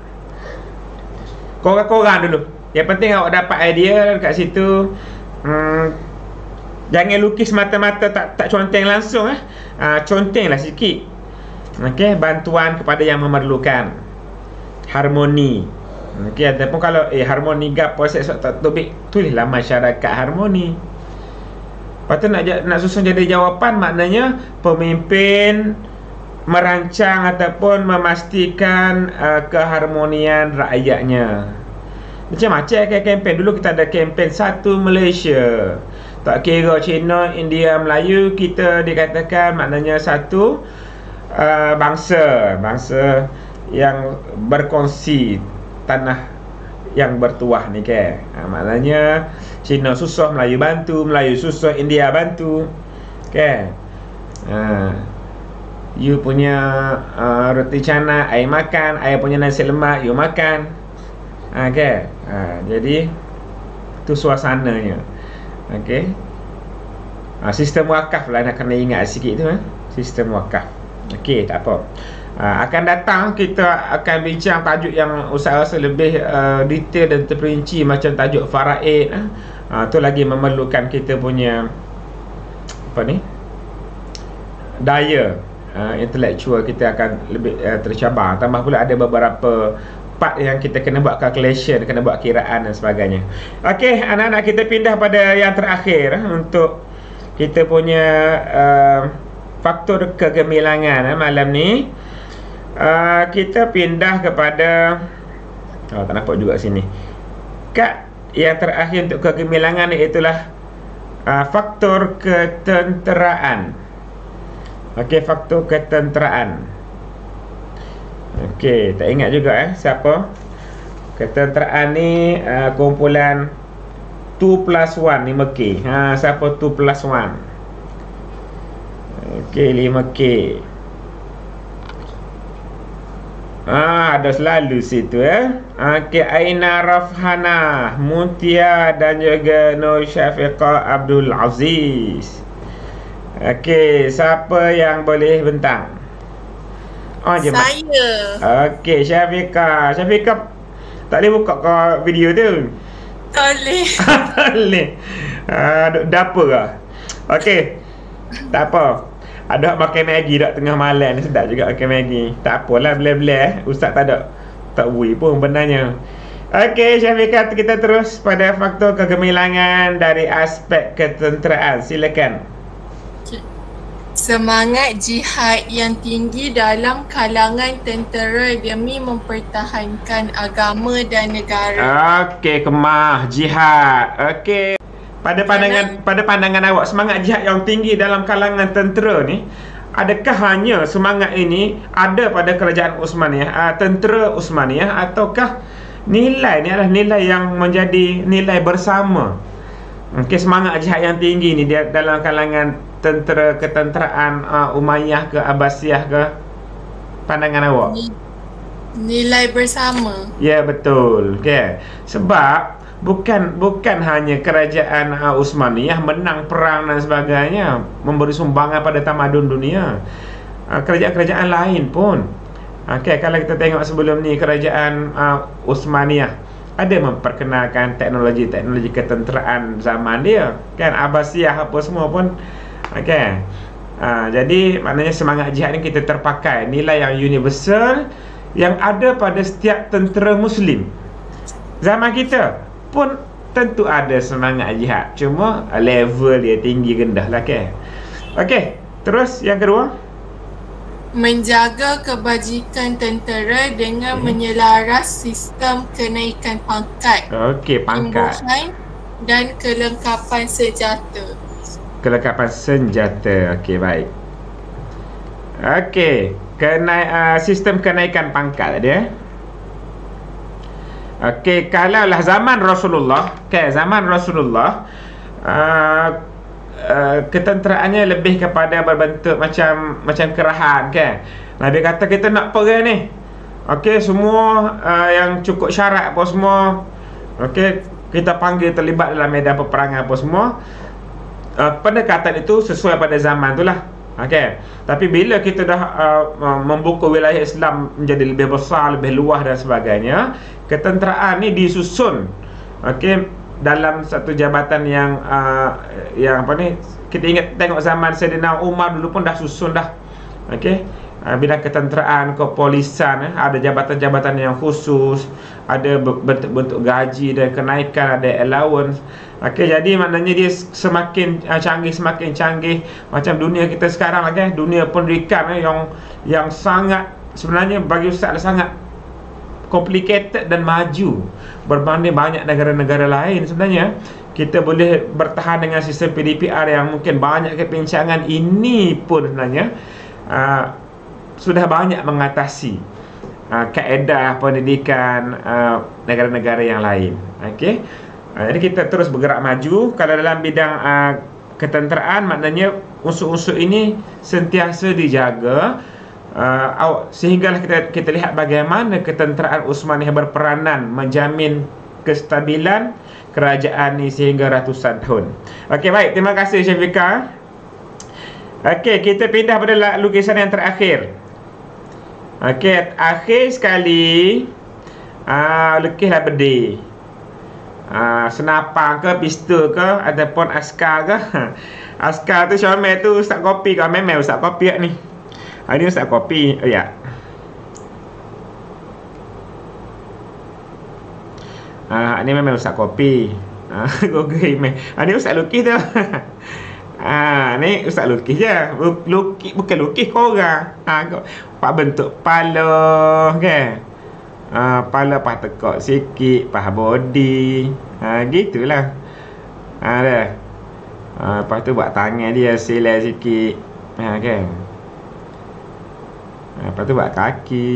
Korang-korang dulu. Yang penting awak dapat idea dekat situ. Jangan lukis mata-mata tak conteng langsung. Conteng lah sikit. Okey, bantuan kepada yang memerlukan. Harmoni. Okey, ataupun kalau harmoni gapo saya tak tobik, tulislah masyarakat harmoni. Lepas tu nak susun jadi jawapan, maknanya pemimpin merancang ataupun memastikan keharmonian rakyatnya. Macam-macam kempen. Dulu kita ada kempen Satu Malaysia. Tak kira Cina, India, Melayu, kita dikatakan maknanya satu bangsa yang berkongsi tanah yang bertuah ni ke. Maknanya Cina susah, Melayu bantu, Melayu susah, India bantu. Ke. You punya roti canai, I makan. I punya nasi lemak, you makan. Okay. Jadi tu suasananya. Okay. Sistem wakaf lah, nak kena ingat sikit tu. Sistem wakaf. Okay, tak apa. Akan datang kita akan bincang tajuk yang saya rasa lebih detail dan terperinci, macam tajuk faraid. Tu lagi memerlukan kita punya daya intelektual kita akan lebih tercabar. Tambah pula ada beberapa part yang kita kena buat calculation, kena buat kiraan dan sebagainya. Okey, anak-anak, kita pindah pada yang terakhir untuk kita punya faktor kegemilangan malam ni. Kita pindah kepada tak nampak juga sini. Kad yang terakhir untuk kegemilangan iaitulah faktor ketenteraan. Okey, faktor ketenteraan. Okey, tak ingat juga siapa. Ketenteraan ni kumpulan 2 plus 1, 5K. Siapa 2 plus 1? Okey, 5K. Ada selalu situ Okey, Aina Rafhana, Muntia dan juga Nur Syafiqah Abdul Aziz. Okey, siapa yang boleh bentang? Saya. Okey, Syafiqah. Syafiqah tak boleh buka ke video tu? Tak boleh. Tak boleh. Dapur ke? Okey, tak apa. Ada makan Maggi dak tengah malam ni, sedap juga makan Maggi. Tak apalah, bleh-bleh. Ustaz tak wui pun benarnya. Okey, Syafiqah, kita terus pada faktor kegemilangan dari aspek ketenteraan. Silakan. Semangat jihad yang tinggi dalam kalangan tentera demi mempertahankan agama dan negara. Okey, kemah jihad. Okey. Pada pandangan awak, semangat jihad yang tinggi dalam kalangan tentera ni, adakah hanya semangat ini ada pada kerajaan Uthmaniyah, tentera Uthmaniyah, ataukah nilai ni adalah nilai yang menjadi nilai bersama? Okey, semangat jihad yang tinggi ni dia dalam kalangan tentera ketenteraan Umayyah ke Abbasiyah ke, pandangan awak? Nilai bersama. Ya, betul. Okey. Sebab bukan hanya kerajaan Uthmaniyah menang perang dan sebagainya, memberi sumbangan pada tamadun dunia. Kerajaan-kerajaan lain pun. Okey, kalau kita tengok sebelum ni, kerajaan Uthmaniyah ada memperkenalkan teknologi ketenteraan zaman dia, kan? Abbasiyah apa semua pun. Okey. Jadi maknanya semangat jihad ni kita terpakai, nilai yang universal yang ada pada setiap tentera muslim. Zaman kita pun tentu ada semangat jihad, cuma level dia tinggi rendah lah, ke. Okey, terus yang kedua, menjaga kebajikan tentera dengan menyelaras sistem kenaikan pangkat. Okey, pangkat dan kelengkapan senjata. Kelengkapan senjata. Okey, baik. Okey, sistem kenaikan pangkat dia. Okey, kalaulah zaman Rasulullah, zaman Rasulullah ketenteraannya lebih kepada berbentuk macam kerahan, kan? Nabi kata kita nak perang ni. Okey, semua yang cukup syarat apa semua, okey, kita panggil terlibat dalam medan peperangan apa semua. Pendekatan itu sesuai pada zaman itulah. Okey. Tapi bila kita dah membuka wilayah Islam menjadi lebih besar, lebih luas dan sebagainya, ketenteraan ni disusun, okey, dalam satu jabatan yang apa ni, kita ingat tengok zaman Saidina Umar dulu pun dah susun dah. Okey. bidang ketenteraan, kepolisian, ada jabatan-jabatan yang khusus, ada bentuk-bentuk gaji dan kenaikan, ada allowance. Okey, jadi maknanya dia semakin canggih. Macam dunia kita sekarang lagi, dunia pendidikan yang sangat, sebenarnya bagi Ustaz sangat complicated dan maju berbanding banyak negara-negara lain. Sebenarnya kita boleh bertahan dengan sistem PDPR yang mungkin banyak kepincangan ini pun sebenarnya sudah banyak mengatasi kaedah pendidikan negara-negara yang lain. Okey, jadi kita terus bergerak maju. Kalau dalam bidang ketenteraan, maknanya unsur-unsur ini sentiasa dijaga, sehinggalah kita lihat bagaimana ketenteraan Uthmaniyah berperanan menjamin kestabilan kerajaan ini sehingga ratusan tahun. Okey, baik, terima kasih Syafiqah. Okey, kita pindah pada lukisan yang terakhir. Okey, akhir sekali lukislah bedil. Senapang ke, pistol ke, ataupun askar ke. Askar tu Syamil tu Ustaz kopi ke? Memang Ustaz kopi ni. Ini Ustaz kopi. Oh ya. Ini memang Ustaz kopi. Google email. Ini Ustaz lukis tu. Ni Ustaz lukis je. Lukis bukan lukis korang. Pak bentuk pala kan. Pala pah tekak sikit, pah body. Gitulah. Dah. Lepas tu buat tangan dia selai sikit. Kan. Lepas tu buat kaki.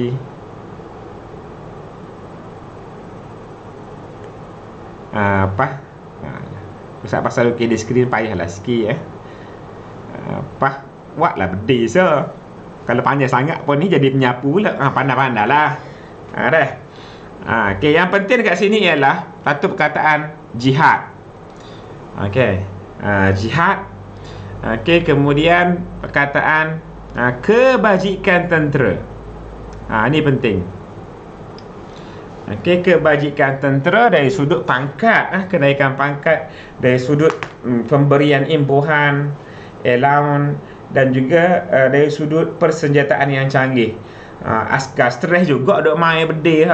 Apa? Ustaz pasal lukis di skrin payahlah sikit apa? Buatlah bedil so. Kalau panjang sangat pun ni jadi penyapu pula. Pandai-pandai lah. Dah. Okey, yang penting dekat sini ialah satu perkataan jihad. Okey. Jihad. Okey, kemudian perkataan kebajikan tentera. Ini penting. Okey, kebajikan tentera dari sudut pangkat, kenaikan pangkat, dari sudut pemberian imbuhan, allowance, dan juga dari sudut persenjataan yang canggih. Askar stres juga duk main bedil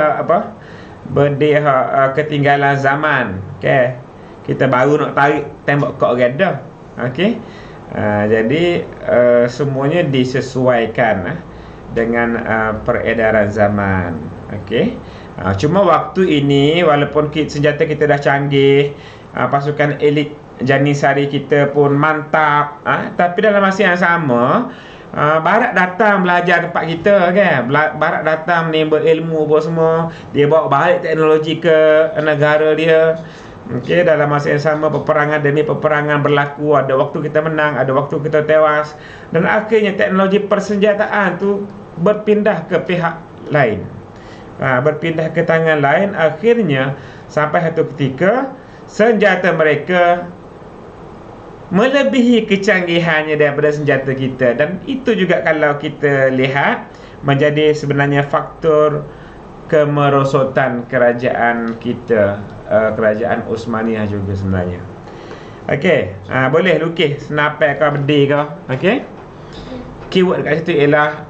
bedil ketinggalan zaman. Okey, kita baru nak tarik tembok kok gada. Okey. Jadi semuanya disesuaikan dengan peredaran zaman. Okey. Cuma waktu ini walaupun senjata kita dah canggih, pasukan elit Janisari kita pun mantap, tapi dalam masa yang sama Barat datang belajar tempat kita kan. Barat datang menimba ilmu apa semua, dia bawa balik teknologi ke negara dia. Okey, dalam masa yang sama peperangan demi peperangan berlaku. Ada waktu kita menang, ada waktu kita tewas, dan akhirnya teknologi persenjataan tu berpindah ke pihak lain, berpindah ke tangan lain. Akhirnya sampai satu ketika senjata mereka melebihi kecanggihannya daripada senjata kita. Dan itu juga kalau kita lihat menjadi sebenarnya faktor kemerosotan kerajaan kita, kerajaan Uthmaniyah juga sebenarnya. Okey, boleh lukis senapai ke bedil ke. Okey, keyword kat situ ialah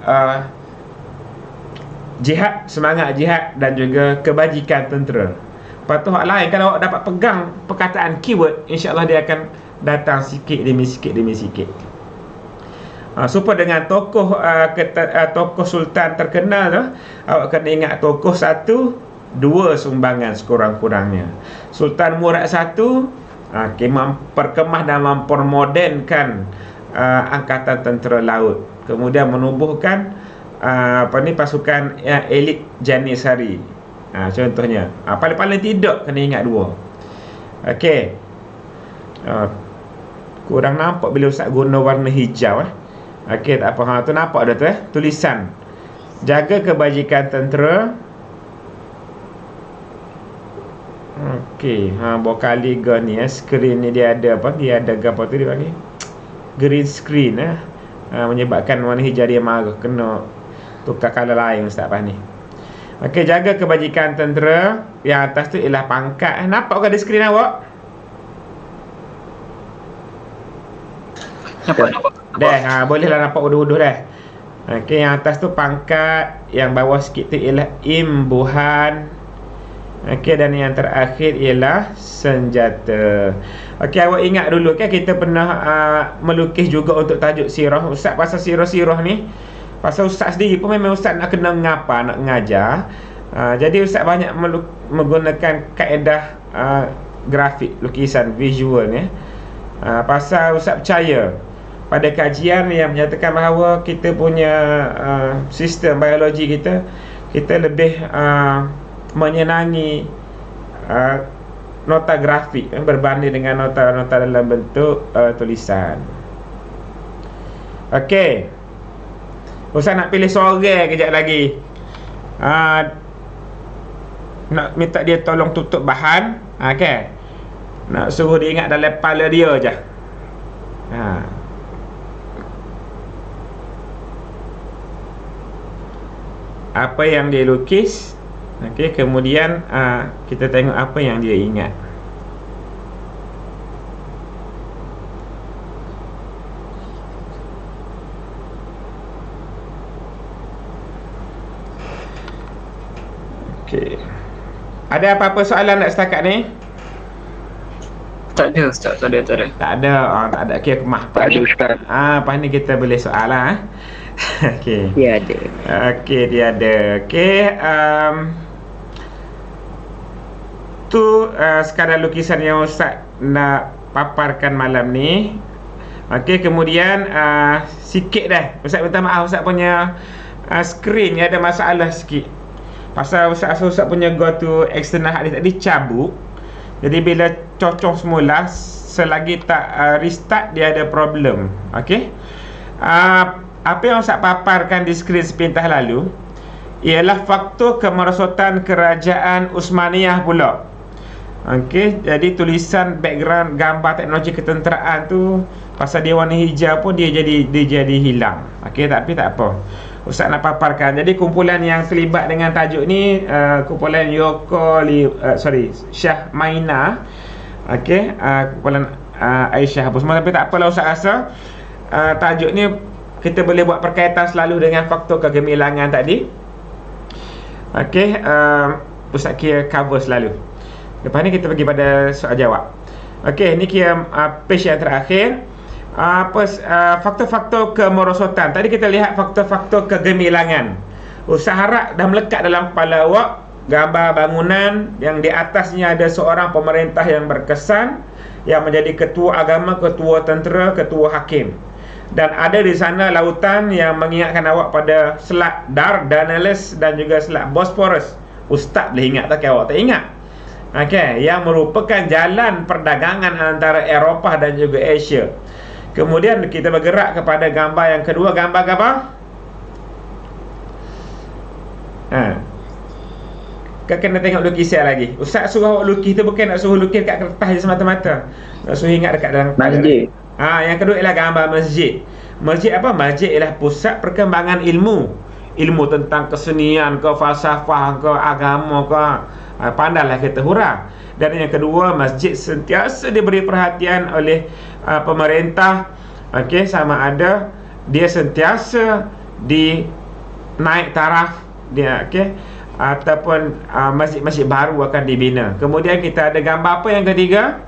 jihad, semangat jihad, dan juga kebajikan tentera. Lepas tu hak lain, kalau awak dapat pegang perkataan keyword, insya-Allah dia akan datang sikit demi sikit demi sikit. Supaya dengan tokoh tokoh sultan terkenal tu, awak kena ingat tokoh satu, dua sumbangan sekurang-kurangnya. Sultan Murad satu, perkemah dan mempermodernkan angkatan tentera laut, kemudian menubuhkan pasukan elit Janisari. Contohnya, paling-paling tidak kena ingat dua. Okey. Kurang nampak bila Ustaz guna warna hijau. Okey, tak apa. Tu nampak dah tu tulisan jaga kebajikan tentera. Okey, berkali ni skrin ni dia ada apa? Dia ada apa tu dia panggil? Green screen menyebabkan warna hijau dia marah, kena tukar color lain Ustaz Fahni. Okey, jaga kebajikan tentera. Yang atas tu ialah pangkat. Nampak ke di skrin awak? Nampak. Dah, bolehlah nampak uduh-uduh dah. Okey, yang atas tu pangkat, yang bawah sikit tu ialah imbuhan. Okey, dan yang terakhir ialah senjata. Okey, awak ingat dulu kan kita pernah melukis juga untuk tajuk sirah. Ustaz pasal sirah-sirah ni, pasal ustaz sendiri pun memang ustaz nak kena ngapa, nak ngajar. Jadi ustaz banyak menggunakan kaedah grafik, lukisan visual ni. Pasal ustaz percaya pada kajian yang menyatakan bahawa kita punya sistem biologi kita lebih menyenangi nota grafik berbanding dengan nota-nota dalam bentuk tulisan. Okey, Ustaz nak pilih seorang kejap lagi. Nak minta dia tolong tutup bahan. Okey, nak suruh dia ingat dalam kepala dia je. Apa yang dia lukis. Okey, kemudian kita tengok apa yang dia ingat. Okey. Ada apa-apa soalan nak setakat ni? Tak ada Ustaz, tak ada. Tak ada. Tak ada. Okey, kemah. Tak ada Ustaz. Lepas ni kita boleh soalan. Okey. Dia ada. Okey, dia ada. Okey, tu sekadar lukisan yang Ustaz nak paparkan malam ni. Okey, kemudian sikit dah. Ustaz minta maaf, Ustaz punya skrin ni ada masalah sikit. Pasal Ustaz punya go to external hard disk tadi cabut. Jadi bila cocok semula, selagi tak restart dia ada problem. Okey. Apa yang Ustaz paparkan di skrin sepintas lalu ialah faktor kemerosotan kerajaan Uthmaniyah pula. Okey, jadi tulisan background gambar teknologi ketenteraan tu pasal dia warna hijau pun dia jadi hilang. Okey, tapi tak apa. Ustaz nak paparkan. Jadi kumpulan yang terlibat dengan tajuk ni kumpulan Syah Maina. Okey, kumpulan Aisyah apa semua, tapi tak apalah Ustaz rasa tajuk ni kita boleh buat perkaitan selalu dengan faktor kegemilangan tadi. Okey, Ustaz kira cover selalu. Lepas ni kita pergi pada soal jawab. Okey, ni kira page yang terakhir. Faktor-faktor kemerosotan. Tadi kita lihat faktor-faktor kegemilangan. Ustaz harap dah melekat dalam kepala awak gambar bangunan yang di atasnya ada seorang pemerintah yang berkesan, yang menjadi ketua agama, ketua tentera, ketua hakim. Dan ada di sana lautan yang mengingatkan awak pada Selat Dardanelles dan juga Selat Bosporus. Ustaz boleh ingat tak? Awak tak ingat? Okey, yang merupakan jalan perdagangan antara Eropah dan juga Asia. Kemudian kita bergerak kepada gambar yang kedua. Gambar apa? Kau kena tengok lukisan lagi. Ustaz suruh awak lukis tu bukan nak suruh lukis kat kertas je semata-mata. Nak suruh ingat dekat dalam masjid. Yang kedua ialah gambar masjid. Masjid apa? Masjid ialah pusat perkembangan ilmu. Ilmu tentang kesenian ke, falsafah ke, agama ke. Pandailah kita hurah. Dan yang kedua, masjid sentiasa diberi perhatian oleh pemerintah. Okey, sama ada dia sentiasa naik taraf dia, okey, ataupun masjid-masjid baru akan dibina. Kemudian kita ada gambar apa yang ketiga?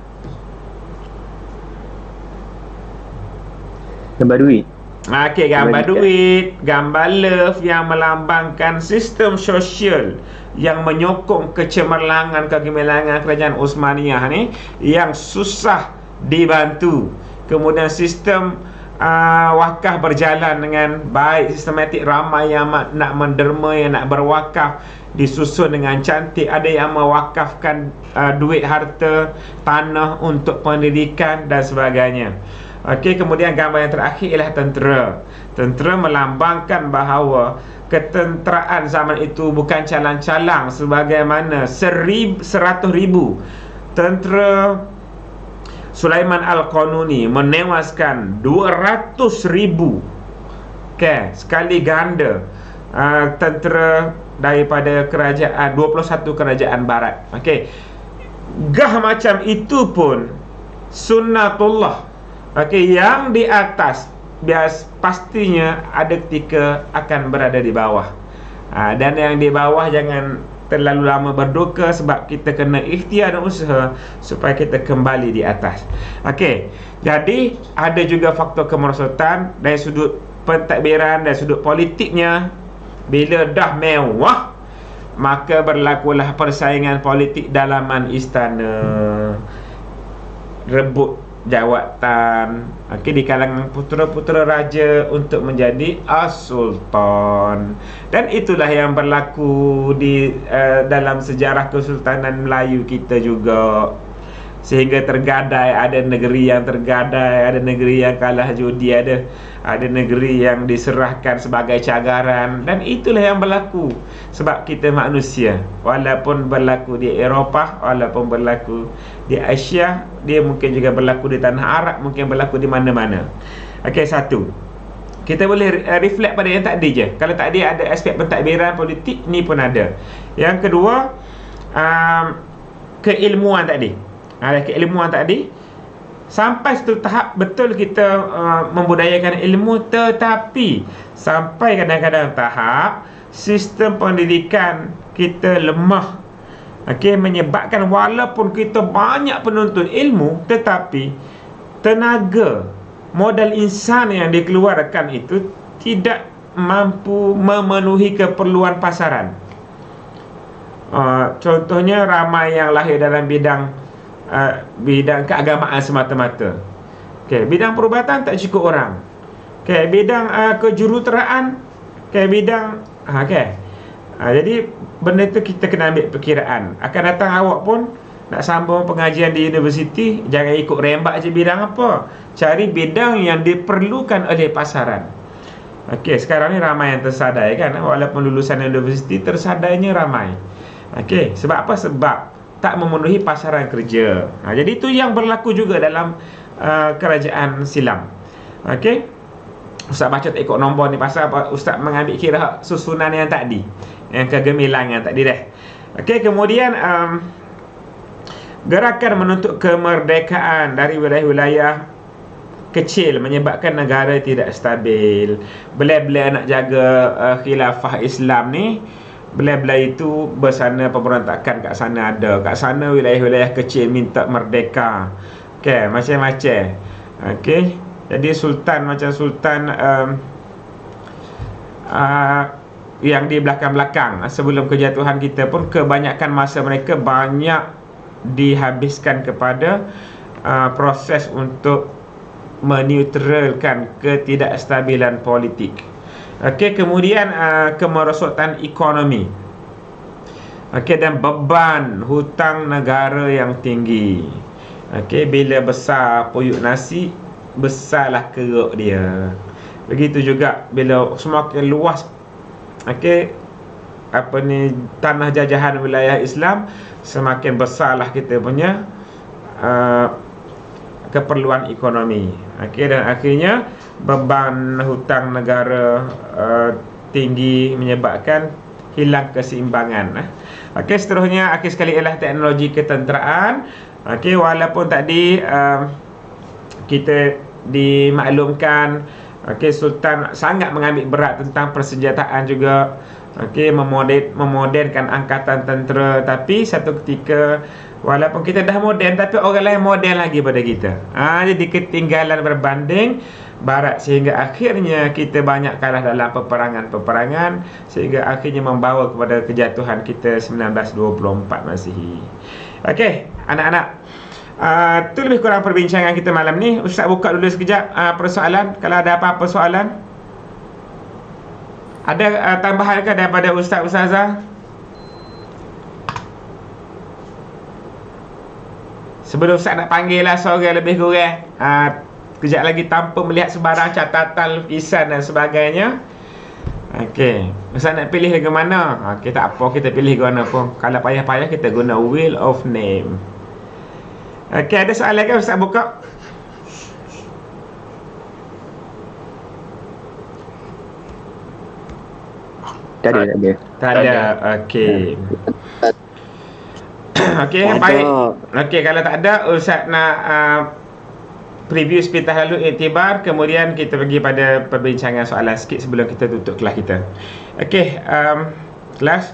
Gambar duit. Okey, gambar duit, gambar love yang melambangkan sistem sosial yang menyokong kecemerlangan, kegemilangan kerajaan Uthmaniyah ni yang susah dibantu. Kemudian sistem wakaf berjalan dengan baik, sistematik, ramai yang nak menderma, yang nak berwakaf, disusun dengan cantik. Ada yang mewakafkan duit, harta, tanah untuk pendidikan dan sebagainya. Okey, kemudian gambar yang terakhir ialah tentera. Tentera melambangkan bahawa ketenteraan zaman itu bukan calang-calang sebagaimana 100,000 tentera Sulaiman Al-Qanuni menewaskan 200,000 sekali ganda tentera daripada kerajaan 21 kerajaan barat. Okey, gah macam itu pun sunnatullah. Okey, yang di atas pastinya ada ketika akan berada di bawah. Dan yang di bawah jangan terlalu lama berduka, sebab kita kena ikhtiar dan usaha supaya kita kembali di atas. Okey, jadi ada juga faktor kemerosotan dari sudut pentadbiran dan sudut politiknya. Bila dah mewah, maka berlakulah persaingan politik dalaman istana, rebut jawatan di kalangan putera-putera raja untuk menjadi as-sultan. Dan itulah yang berlaku di dalam sejarah Kesultanan Melayu kita juga, sehingga tergadai, ada negeri yang tergadai, ada negeri yang kalah judi, ada negeri yang diserahkan sebagai cagaran. Dan itulah yang berlaku sebab kita manusia. Walaupun berlaku di Eropah, walaupun berlaku di Asia, dia mungkin juga berlaku di tanah Arab, mungkin berlaku di mana-mana. Okey, satu, kita boleh reflect pada yang tadi je. Kalau tadi ada aspek pentadbiran politik, ni pun ada. Yang kedua, keilmuan tadi. Keilmuan tadi, sampai satu tahap betul kita membudayakan ilmu, tetapi sampai kadang-kadang tahap sistem pendidikan kita lemah. Menyebabkan walaupun kita banyak penuntut ilmu, tetapi tenaga, modal insan yang dikeluarkan itu tidak mampu memenuhi keperluan pasaran. Contohnya, ramai yang lahir dalam bidang keagamaan semata-mata. Bidang perubatan tak cukup orang. Bidang kejuruteraan, bidang jadi benda tu kita kena ambil perkiraan. Akan datang awak pun nak sambung pengajian di universiti, jangan ikut rembak je bidang apa, cari bidang yang diperlukan oleh pasaran. Sekarang ni ramai yang tersadai kan, walaupun lulusan universiti tersadainya ramai. Sebab apa? Sebab tak memenuhi pasaran kerja. Jadi itu yang berlaku juga dalam kerajaan silam. Ustaz baca tak ikut nombor ni pasal apa? Ustaz mengambil kira susunan yang tadi, yang kegemilang yang tadi dah. Kemudian gerakan menuntut kemerdekaan dari wilayah-wilayah kecil menyebabkan negara tidak stabil. Bila-bila nak jaga khilafah Islam ni, bila-bila itu bersana pemberontakan kat sana ada. Kat sana wilayah-wilayah kecil minta merdeka. Macam-macam. Jadi sultan macam sultan yang di belakang-belakang sebelum kejatuhan kita pun, kebanyakan masa mereka banyak dihabiskan kepada proses untuk meneutralkan ketidakstabilan politik. Kemudian kemerosotan ekonomi, dan beban hutang negara yang tinggi. Bila besar puyuk nasi, besarlah keruk dia. Begitu juga bila semakin luas tanah jajahan wilayah Islam, semakin besarlah kita punya keperluan ekonomi. Dan akhirnya beban hutang negara tinggi menyebabkan hilang keseimbangan. Seterusnya sekali ialah teknologi ketenteraan. Walaupun tadi kita dimaklumkan sultan sangat mengambil berat tentang persenjataan juga, memodernkan angkatan tentera, tapi satu ketika walaupun kita dah moden, tapi orang lain moden lagi pada kita. Jadi ketinggalan berbanding barat, sehingga akhirnya kita banyak kalah dalam peperangan-peperangan, sehingga akhirnya membawa kepada kejatuhan kita 1924 Masihi. Anak-anak, itu lebih kurang perbincangan kita malam ni. Ustaz buka dulu sekejap persoalan. Kalau ada apa-apa soalan, ada tambahan ke daripada Ustaz-Ustazah? Sebelum Ustaz nak panggil lah seorang lebih kurang kejap lagi, tanpa melihat sebarang catatan, lukisan dan sebagainya. Ustaz nak pilih ke mana? Tak apa, kita pilih ke mana pun. Kalau payah-payah kita guna wheel of name. Ada soalan ke Ustaz buka? Tak ada. Tak ada. Baik. Kalau tak ada, Ustaz nak preview sepintas lalu iktibar, kemudian kita pergi pada perbincangan soalan sikit sebelum kita tutup kelas kita. Okey, kelas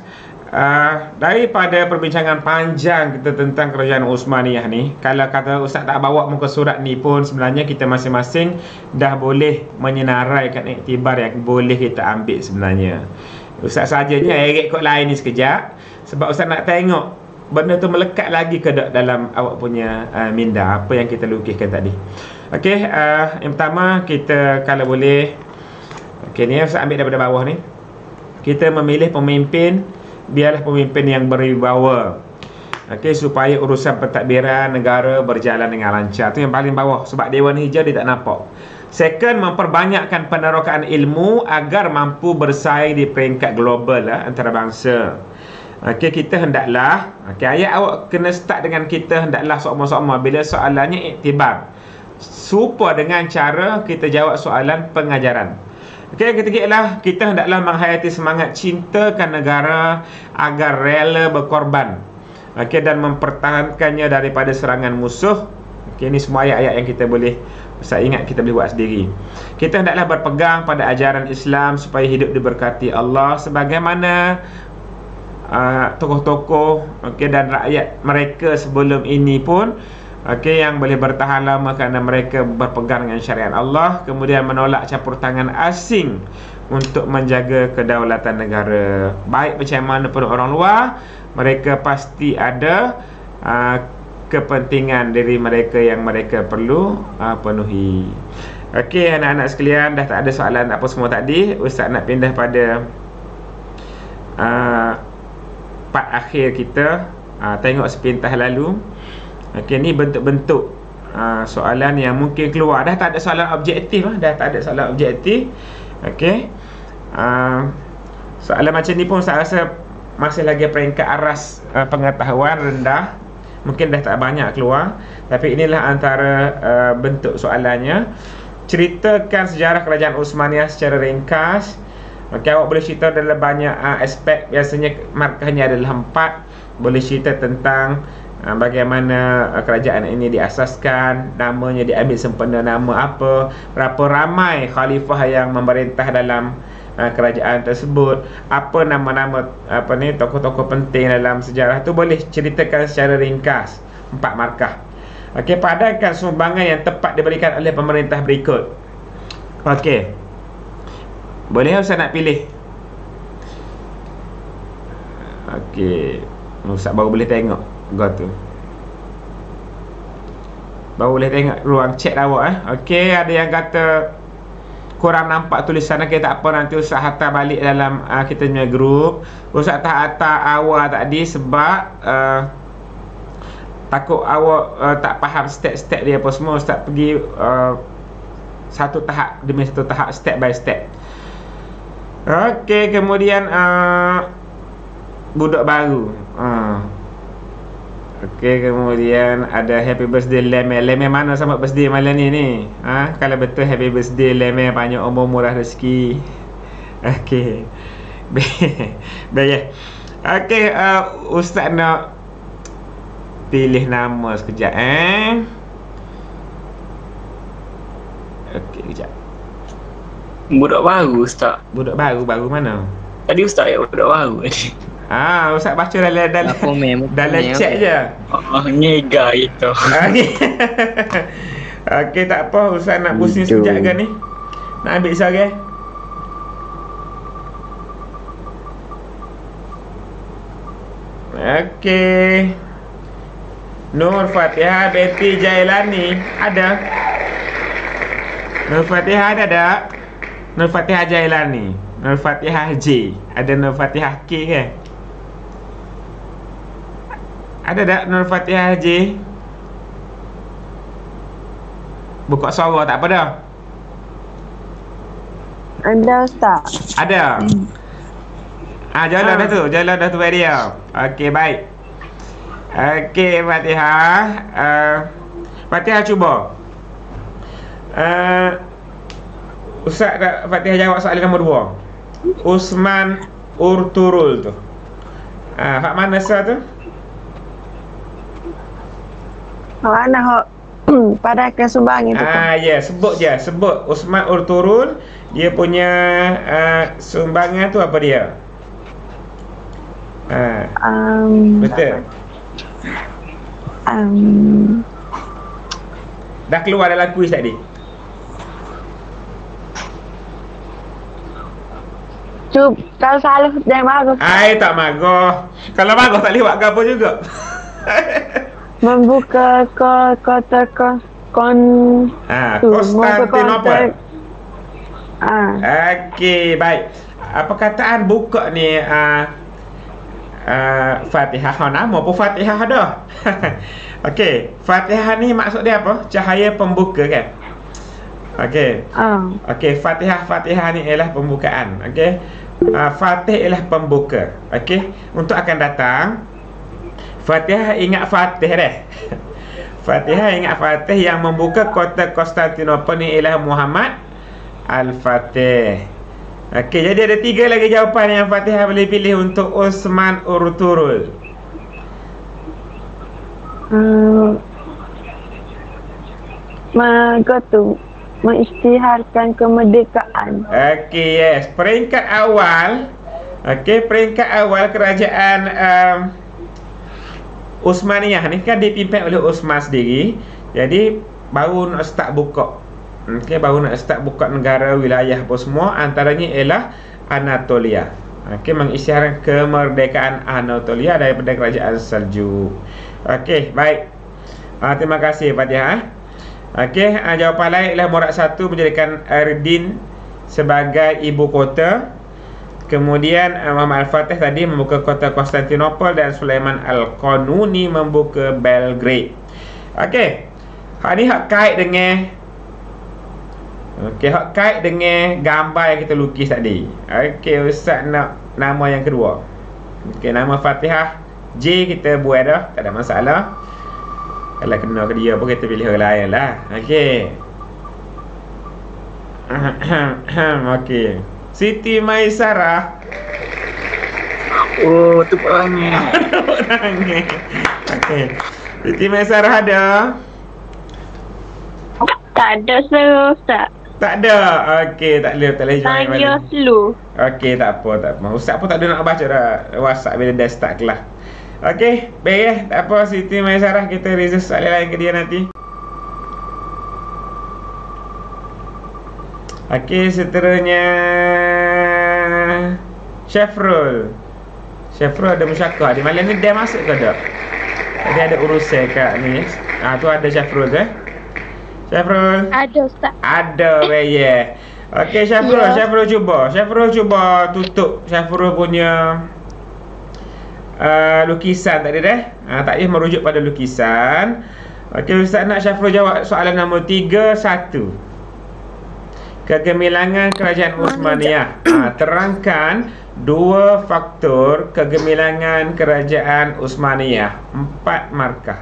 daripada perbincangan panjang kita tentang kerajaan Uthmaniyah ni, kalau kata Ustaz tak bawa muka surat ni pun sebenarnya kita masing-masing dah boleh menyenaraikan iktibar yang boleh kita ambil sebenarnya. Ustaz sajanya erek kot lain ni sekejap sebab Ustaz nak tengok benda tu melekat lagi ke dalam awak punya minda apa yang kita lukiskan tadi. Okey, yang pertama kita kalau boleh, okey ni Ustaz ambil daripada bawah ni. Kita memilih pemimpin, biarlah pemimpin yang berwibawa. Okey, supaya urusan pentadbiran negara berjalan dengan lancar. Itu yang paling bawah sebab Dewan Hijau dia tak nampak. Second, memperbanyakkan penerokaan ilmu agar mampu bersaing di peringkat global antarabangsa. Okey, kita hendaklah, okey, ayat awak kena start dengan kita hendaklah sokma-sokma bila soalannya iktibar. Serupa dengan cara kita jawab soalan pengajaran. Okey, yang ketiga ialah kita hendaklah menghayati semangat cintakan negara agar rela berkorban. Okey, dan mempertahankannya daripada serangan musuh. Okey, ini semua ayat-ayat yang kita boleh, saya ingat kita boleh buat sendiri. Kita hendaklah berpegang pada ajaran Islam supaya hidup diberkati Allah sebagaimana tokoh-tokoh okey dan rakyat mereka sebelum ini pun okey yang boleh bertahan lama kerana mereka berpegang dengan syariat Allah, kemudian menolak campur tangan asing untuk menjaga kedaulatan negara. Baik macam mana pun orang luar, mereka pasti ada kepentingan diri mereka yang mereka perlu penuhi. Okey anak-anak sekalian, dah tak ada soalan apa semua tadi. Ustaz nak pindah pada part akhir kita. Tengok sepintas lalu. Okey, ni bentuk-bentuk soalan yang mungkin keluar. Dah tak ada soalan objektif dah tak ada soalan objektif. Okey. Soalan macam ni pun saya rasa masih lagi peringkat aras pengetahuan rendah. Mungkin dah tak banyak keluar, tapi inilah antara bentuk soalannya. Ceritakan sejarah kerajaan Uthmaniyah secara ringkas. Okey, awak boleh cerita dalam banyak aspek. Biasanya markahnya adalah 4. Boleh cerita tentang bagaimana kerajaan ini diasaskan, namanya diambil sempena nama apa, berapa ramai khalifah yang memerintah dalam kerajaan tersebut, apa nama-nama tokoh-tokoh penting dalam sejarah tu, boleh ceritakan secara ringkas. 4 markah. Okey, padankan sumbangan yang tepat diberikan oleh pemerintah berikut. Okey, boleh Ustaz nak pilih? Okey, Ustaz baru boleh tengok tu. Baru boleh tengok ruang chat awak Okey, ada yang kata kurang nampak tulisan. Okey, tak apa, nanti Ustaz hantar balik dalam kita punya grup. Ustaz tak hantar awal tadi sebab takut awak tak faham step-step dia apa semua. Ustaz pergi satu tahap demi satu tahap, step by step. Okey, kemudian budak baru. Okey, kemudian ada happy birthday Leme. Leme mana sama birthday malam ni? Kalau betul happy birthday Leme, panjang umur, murah rezeki. Okey. Baik. Okey, Ustaz nak pilih nama sekejap Okey, kejap. Budak baru Ustaz. Budak baru mana? Tadi Ustaz ayat budak baru tadi. Ustaz baca dalam chat je. Ngega itu. Okey, tak apa, Ustaz nak pusing sekejap ke ni? Nak ambil seorang? Okey. Nur Fatihah binti Jailani ada? Nur Fatihah ada tak? Nur Fatihah Jailani, Nur Fatihah J, ada Nur Fatihah K ke? Ada tak Nur Fatihah J? Buka suara tak apa dah. Ada Ustaz. Ada. Jalan dah tu bagi dia. Okey, baik. Okey, Fatihah. Fatihah cuba. Ustaz Fatihah jawab soalan nombor 2. Usman Urturul tu. Hak mana sah tu? Hak mana hak Padatkan sumbang itu kan. Ya, sebut je. Sebut Usman Urturul. Dia punya sumbangan tu apa dia? Betul. Dah keluar dalam kuis tadi. Kalau salah jangan marah. Tak marah. Kalau marah tak boleh buat apa juga. Membuka kota Konstantinopel. Okey, baik. Apa kataan buka ni Fatihah nama apa Fatihah dah. Okey, Fatihah ni maksud dia apa? Cahaya pembuka kan? Okey. Okey, Fatihah ni ialah pembukaan. Okey. Fatih ialah pembuka. Okey. Untuk akan datang Fatihah ingat Fatih dah. Fatihah ingat Fatih yang membuka kota Konstantinopel ni ialah Muhammad Al-Fatih. Okey, jadi ada 3 lagi jawapan yang Fatihah boleh pilih untuk Usman Urturul. Mengisytiharkan kemerdekaan. Okey, yes. Peringkat awal. Okey, peringkat awal kerajaan Uthmaniyah ni kan dipimpin oleh Uthman sendiri. Jadi baru nak start buka. Okey, baru nak start buka negara, wilayah apa semua. Antaranya ialah Anatolia. Okey, mengisytiharkan kemerdekaan Anatolia daripada kerajaan Seljuk. Okey, baik. Terima kasih Fatihah. Okey, jawapan lain ialah Murad 1 menjadikan Ardin sebagai ibu kota. Kemudian Muhammad Al-Fatih tadi membuka kota Konstantinopel dan Sulaiman Al-Qanuni membuka Belgrade. Okey. Hak ni hak kait dengan hak kait dengan gambar yang kita lukis tadi. Okey, Ustaz nak nama yang kedua. Okey, nama Fatihah J kita buat dah, tak ada masalah. Kalau kena ke dia pun kita pilih orang lain lah. Okey. Okey. Siti Maisarah. Oh, tu orangnya. Okey. Siti Maisarah ada? Tak ada Ustaz. Tak ada. Okey, tak boleh join balik. Tanya slow. Okey, tak apa. Ustaz pun tak ada nak baca dah WhatsApp bila dah start kelas. Okey, baik tak apa Siti Maisarah, kita reserve soalan lain ke dia nanti. Okey, seterusnya Syafrul ada musyakah. Di malam ni dia masuk ke tak? Tadi ada urusan kat ni. Tu ada Syafrul ke? Syafrul? Ada Ustaz. Ada, yeah. Okey, Syafrul cuba tutup Syafrul punya lukisan tadi dah. Tak payah merujuk pada lukisan. Okey, Ustaz nak Syafrul jawab soalan nombor 3-1. Kegemilangan kerajaan Uthmaniyah. Terangkan 2 faktor kegemilangan kerajaan Uthmaniyah. 4 markah.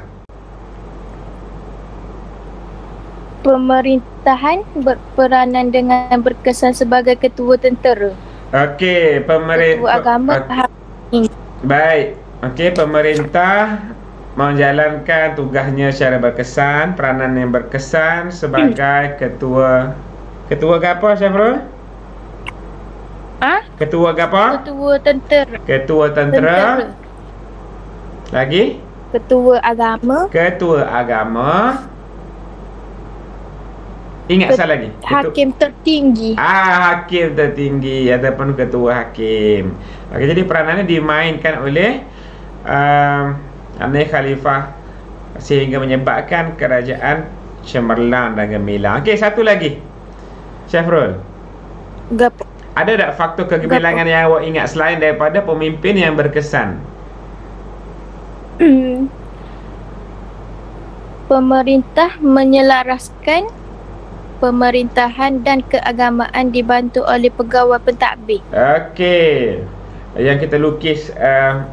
Pemerintahan berperanan dengan berkesan sebagai ketua tentera. Okey, ketua agama. Baik. Okey, pemerintah menjalankan tugasnya secara berkesan, peranan yang berkesan sebagai ketua ke apa, Syafrul? Ketua ke apa? Ketua tentera. Lagi? Ketua agama. Ingat sekali lagi. Hakim tertinggi. Hakim tertinggi ataupun ketua hakim. Okey, jadi peranannya dimainkan oleh Amir Khalifah sehingga menyebabkan kerajaan cemerlang dan gemilang. Okey, satu lagi. Syafrul. Ada tak faktor kegemilangan yang awak ingat selain daripada pemimpin yang berkesan? Pemerintah menyelaraskan pemerintahan dan keagamaan dibantu oleh pegawai pentadbir. Okey. Yang kita lukis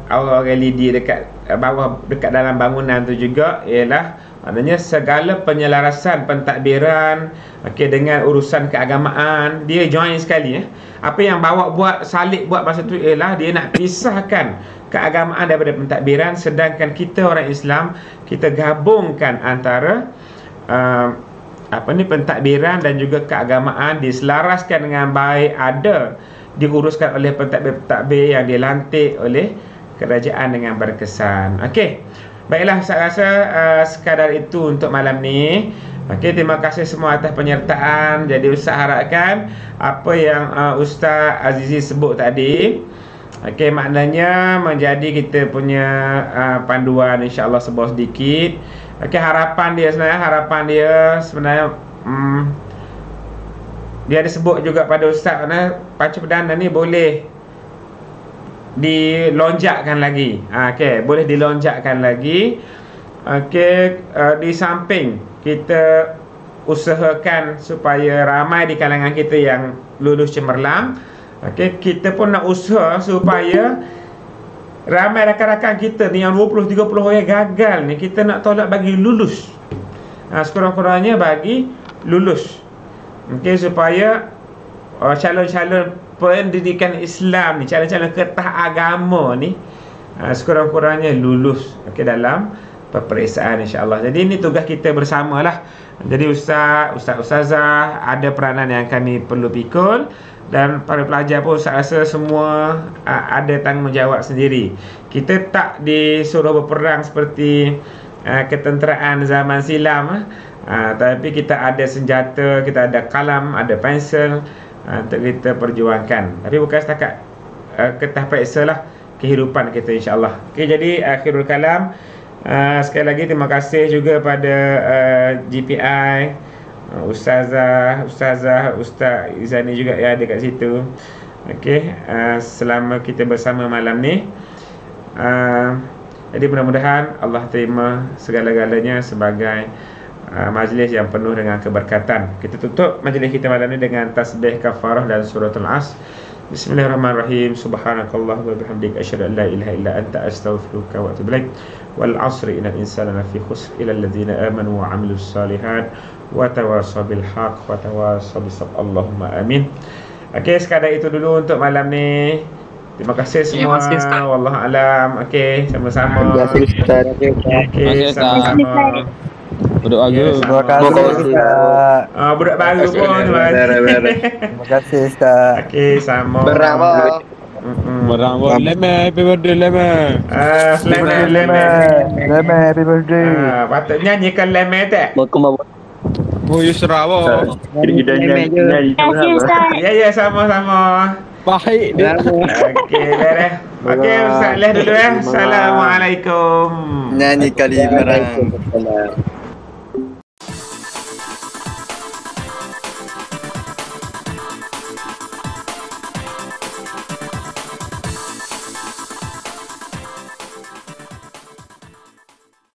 aura LED dekat bawah, dekat dalam bangunan tu juga ialah maknanya segala penyelarasan pentadbiran dengan urusan keagamaan dia join sekali. Apa yang bawa buat Salib buat masa tu ialah dia nak pisahkan keagamaan daripada pentadbiran, sedangkan kita orang Islam kita gabungkan antara pentadbiran dan juga keagamaan diselaraskan dengan baik, ada diuruskan oleh pentadbir-pentadbir yang dilantik oleh kerajaan dengan berkesan. Okey. Baiklah, saya rasa sekadar itu untuk malam ni. Okey, terima kasih semua atas penyertaan. Jadi Ustaz harapkan apa yang Ustaz Azizi sebut tadi, okey, maknanya menjadi kita punya panduan, insya-Allah sebuah sedikit. Okey, harapan dia sebenarnya dia ada sebut juga pada Ustaz, Panca Perdana ni boleh dilonjakkan lagi. Okey, boleh dilonjakkan lagi. Okey, di samping kita usahakan supaya ramai di kalangan kita yang lulus cemerlang, okey, kita pun nak usaha supaya ramai rakan-rakan kita ni yang 20-30 orang gagal ni, kita nak tolak bagi lulus. Sekurang-kurangnya bagi lulus. Okey, supaya calon-calon pendidikan Islam ni, calon-calon ketah agama ni sekurang-kurangnya lulus, okey, dalam peperiksaan, insya-Allah. Jadi ini tugas kita bersamalah. Jadi ustazah ada peranan yang kami perlu pikul, dan para pelajar pun saya rasa semua ada tanggungjawab sendiri. Kita tak disuruh berperang seperti ketenteraan zaman silam, tapi kita ada senjata, kita ada kalam, ada pensel untuk kita perjuangkan. Tapi bukan setakat ketah periksa lah kehidupan kita, insya-Allah. Okey, jadi akhirul kalam. Sekali lagi terima kasih juga pada GPI, Ustazah, Ustaz Izani juga yang ada kat situ. Okey, selama kita bersama malam ni. Jadi mudah-mudahan Allah terima segala-galanya sebagai majlis yang penuh dengan keberkatan. Kita tutup majlis kita malam ni dengan tasbih kafarah dan suratul As. Bismillahirrahmanirrahim. Subhanakallah wa bihamdika asyhadu an la ilaha illa anta astaghfiruka wa atubu ilaik. Wal 'asri innal insana lafi khusr illa alladziina aamanu wa 'amilus shalihat wa tawassaw bil haqq wa tawassaw bis sabr. Allahumma amin. Okey, sekadar itu dulu untuk malam ni. Terima kasih semua. Wallahu alam. Okey, sama-sama. Terima kasih Ustaz. Okey, sama-sama. Budak baru. Terima kasih Ustaz. Budak baru pun. Terima kasih Ustaz. Okey, sama. Berapa? Berapa? Lemah, happy birthday lemah. Lemah, happy birthday. Patut nyanyikan lemah tak? Oh, Yusra apa? Ya, sama-sama. Baik dia. Okey, beres. Okey, Ustaz dulu ya. Assalamualaikum. Nyanyi kali merang.